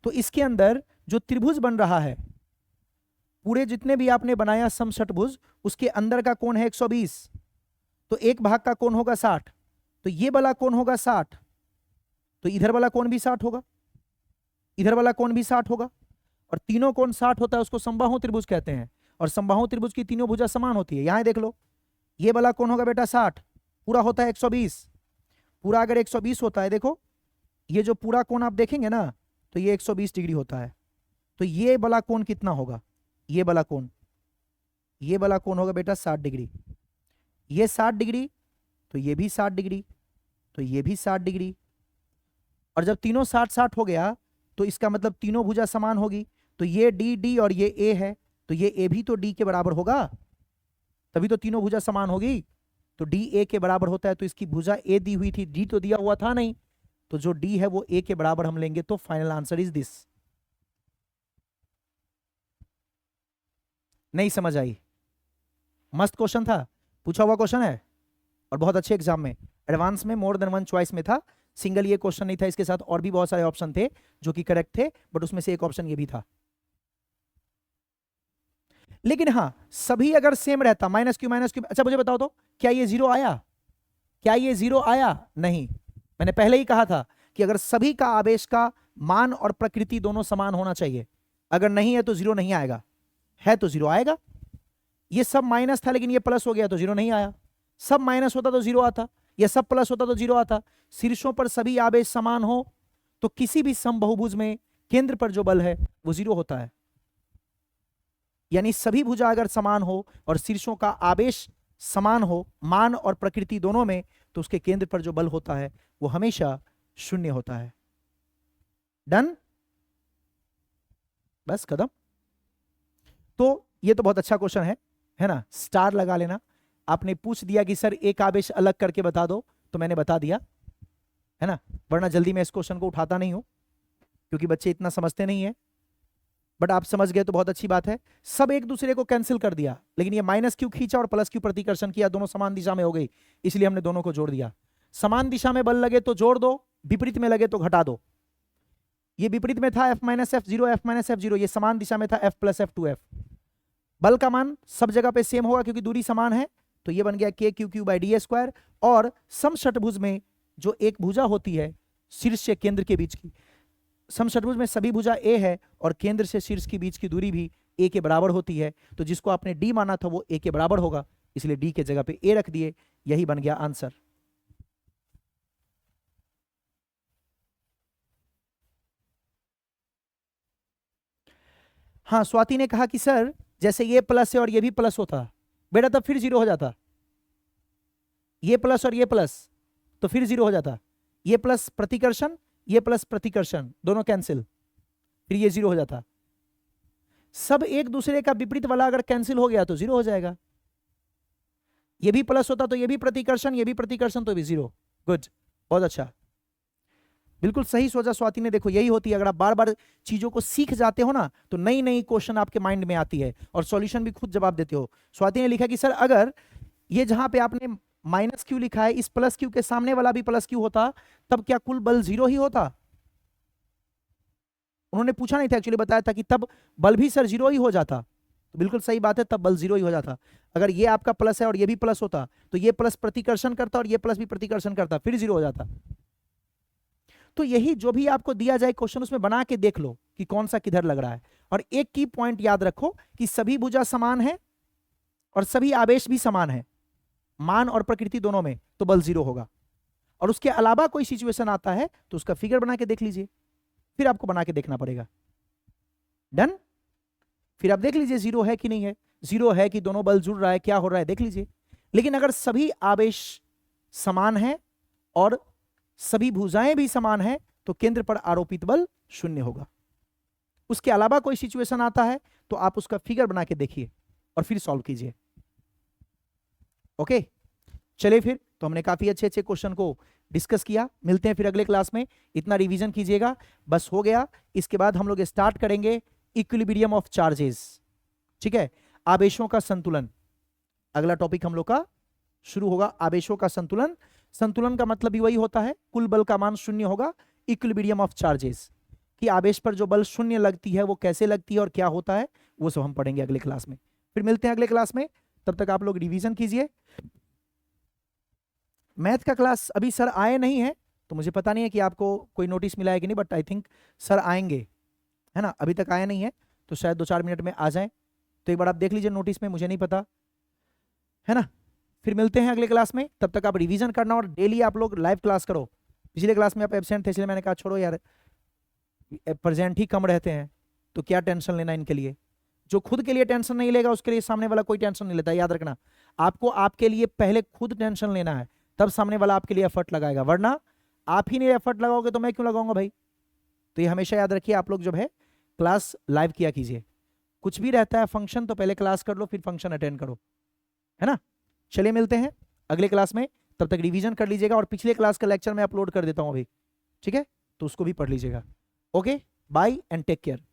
तो इसके अंदर जो त्रिभुज बन रहा है, पूरे जितने भी आपने बनाया समषटभुज, उसके अंदर का कोण है 120, तो एक भाग का कोण होगा 60, तो ये वाला कोण होगा 60, तो इधर वाला कोण भी 60 होगा, इधर वाला कोण भी 60 होगा, और तीनों कोण 60 होता है, उसको समबाहु त्रिभुज कहते हैं। और समबाहु त्रिभुज की तीनों भुजा समान होती है। यहां देख लो, ये वाला कोण होगा बेटा 60, पूरा होता है 120, पूरा अगर 120 होता है, देखो ये जो पूरा कोण आप देखेंगे ना, तो ये 120 डिग्री होता है। तो ये वाला कोण कितना होगा? ये वाला कोण, ये वाला कोण होगा बेटा 60 डिग्री। ये 60 डिग्री, तो ये भी 60 डिग्री, तो ये भी 60 डिग्री। और जब तीनों 60-60 हो गया तो इसका मतलब तीनों भुजा समान होगी, तो ये डी डी और ये ए है, तो ये ए भी तो डी के बराबर होगा, तभी तो तीनों भुजा समान होगी। तो डी ए के बराबर होता है, तो इसकी भुजा ए दी हुई थी, डी तो दिया हुआ था नहीं, तो जो डी है वो ए के बराबर हम लेंगे। तो फाइनल आंसर इज दिस। नहीं समझ आई? मस्त क्वेश्चन था, पूछा हुआ क्वेश्चन है, और बहुत अच्छे एग्जाम में, एडवांस में मोर देन वन चॉइस में था। सिंगल ये क्वेश्चन नहीं था, इसके साथ और भी बहुत सारे ऑप्शन थे जो कि करेक्ट थे, बट उसमें से एक ऑप्शन ये भी था। लेकिन हाँ, सभी अगर सेम रहता, माइनस क्यू। अच्छा मुझे बताओ तो, क्या ये जीरो आया? क्या ये जीरो आया? नहीं। मैंने पहले ही कहा था कि अगर सभी का आवेश का मान और प्रकृति दोनों समान होना चाहिए, अगर नहीं है तो जीरो नहीं आएगा, है तो जीरो आएगा। ये सब माइनस था लेकिन ये प्लस हो गया तो जीरो नहीं आया, सब माइनस होता तो जीरो आता, ये सब प्लस होता तो जीरो आता। शीर्षों पर सभी आवेश समान हो तो किसी भी समबहुभुज में केंद्र पर जो बल है वो जीरो होता है। यानी सभी भुजा अगर समान हो और शीर्षों का आवेश समान हो, मान और प्रकृति दोनों में, तो उसके केंद्र पर जो बल होता है वो हमेशा शून्य होता है। डन? बस खत्म। तो ये तो बहुत अच्छा क्वेश्चन है ना? स्टार लगा लेना। आपने पूछ दिया कि सर एक आवेश अलग करके बता दो, तो मैंने बता दिया, है ना? वरना जल्दी मैं इस क्वेश्चन को उठाता नहीं हूं क्योंकि बच्चे इतना समझते नहीं है, बट आप समझ गए तो बहुत अच्छी बात है। सब एक दूसरे को कैंसिल कर दिया, लेकिन ये माइनस क्यू खींचा और प्लस क्यू प्रतिकर्षण किया, दोनों समान दिशा में हो गई, इसलिए हमने दोनों को जोड़ दिया। समान दिशा में बल लगे तो जोड़ दो, विपरीत में लगे तो घटा दो। ये विपरीत में था F minus F zero, F minus F zero, ये समान दिशा में था F plus F two F. बल का मान सब जगह पे सेम होगा क्योंकि दूरी समान है, तो ये बन गया के Q Q by D square. और समषटभुज में जो एक भुजा होती है शीर्ष से केंद्र के बीच की, समषटभुज में सभी भुजा ए है और केंद्र से शीर्ष के बीच की दूरी भी ए के बराबर होती है, तो जिसको आपने डी माना था वो ए के बराबर होगा, इसलिए डी के जगह पे ए रख दिए, यही बन गया आंसर। हाँ, स्वाति ने कहा कि सर जैसे ये प्लस है और ये भी प्लस होता बेटा तब फिर जीरो हो जाता, ये प्लस और ये प्लस तो फिर जीरो हो जाता, ये प्लस प्रतिकर्षण ये प्लस प्रतिकर्षण दोनों कैंसिल, फिर ये जीरो हो जाता। सब एक दूसरे का विपरीत वाला अगर कैंसिल हो गया तो जीरो हो जाएगा। ये भी प्लस होता तो ये भी प्रतिकर्षण तो भी जीरो। गुड, बहुत अच्छा, बिल्कुल सही सोचा स्वाति ने। देखो यही होती है, अगर आप बार बार चीजों को सीख जाते हो ना तो नई नई क्वेश्चन आपके माइंड में आती है और सॉल्यूशन भी खुद जवाब देते हो। स्वाति ने लिखा कि सर अगर ये जहां पे आपने माइनस क्यू लिखा है, इस प्लस क्यू के सामने वाला भी प्लस क्यू होता तब क्या कुल बल जीरो ही होता? उन्होंने पूछा नहीं था, एक्चुअली बताया था कि तब बल भी सर जीरो ही हो जाता। तो बिल्कुल सही बात है, तब बल जीरो ही हो जाता। अगर ये आपका प्लस है और ये भी प्लस होता तो ये प्लस प्रतिकर्षण करता और ये प्लस भी प्रतिकर्षण करता, फिर जीरो हो जाता। तो यही जो भी आपको दिया जाए क्वेश्चन उसमें बना के देख लो कि कौन सा किधर लग रहा है। और एक की पॉइंट याद रखो कि सभी भुजा समान है और सभी आवेश भी समान है, मान और प्रकृति दोनों में, तो बल जीरो होगा। और उसके अलावा कोई सिचुएशन आता है तो उसका फिगर बना के देख लीजिए, फिर आपको बना के देखना पड़ेगा। डन? फिर आप देख लीजिए जीरो है कि नहीं है, जीरो है कि दोनों बल जुड़ रहा है, क्या हो रहा है देख लीजिए। लेकिन अगर सभी आवेश समान है और सभी भुजाएं भी समान है तो केंद्र पर आरोपित बल शून्य होगा। उसके अलावा कोई सिचुएशन आता है तो आप उसका फिगर बना के देखिए और फिर सॉल्व कीजिए। ओके, चलिए फिर तो हमने काफी अच्छे अच्छे क्वेश्चन को डिस्कस किया। मिलते हैं फिर अगले क्लास में, इतना रिवीजन कीजिएगा, बस हो गया। इसके बाद हम लोग स्टार्ट करेंगे इक्विलिब्रियम ऑफ चार्जेस। ठीक है, आवेशों का संतुलन, अगला टॉपिक हम लोग का शुरू होगा, आवेशों का संतुलन। संतुलन का मतलब भी वही होता है, कुल बल का मान शून्य होगा, इक्विलिब्रियम ऑफ चार्जेस, कि आवेश पर जो बल शून्य लगती है वो कैसे लगती है और क्या होता है, वो सब हम पढ़ेंगे अगले क्लास में। फिर मिलते हैं अगले क्लास में, तब तक आप लोग रिवीजन कीजिए। मैथ का क्लास अभी सर आए नहीं है तो मुझे पता नहीं है कि आपको कोई नोटिस मिला है कि नहीं, बट आई थिंक सर आएंगे, है ना। अभी तक आया नहीं है तो शायद 2-4 मिनट में आ जाए, तो एक बार आप देख लीजिए नोटिस में, मुझे नहीं पता, है ना। फिर मिलते हैं अगले क्लास में, तब तक आप रिवीजन करना और डेली आप लोग लाइव क्लास करो। पिछले क्लास में आप एब्सेंट थे इसलिए मैंने कहा छोड़ो यार, प्रेजेंट ही कम रहते हैं तो क्या टेंशन लेना इनके लिए। जो खुद के लिए टेंशन नहीं लेगा उसके लिए सामने वाला कोई टेंशन नहीं लेता, याद रखना। आपको आपके लिए पहले खुद टेंशन लेना है, तब सामने वाला आपके लिए एफर्ट लगाएगा, वरना आप ही नहीं एफर्ट लगाओगे तो मैं क्यों लगाऊंगा भाई। तो ये हमेशा याद रखिए, आप लोग जब है क्लास लाइव किया कीजिए। कुछ भी रहता है फंक्शन तो पहले क्लास कर लो फिर फंक्शन अटेंड करो, है ना। चलिए मिलते हैं अगले क्लास में, तब तक रिवीजन कर लीजिएगा और पिछले क्लास का लेक्चर मैं अपलोड कर देता हूं अभी, ठीक है, तो उसको भी पढ़ लीजिएगा। Okay, bye and take care.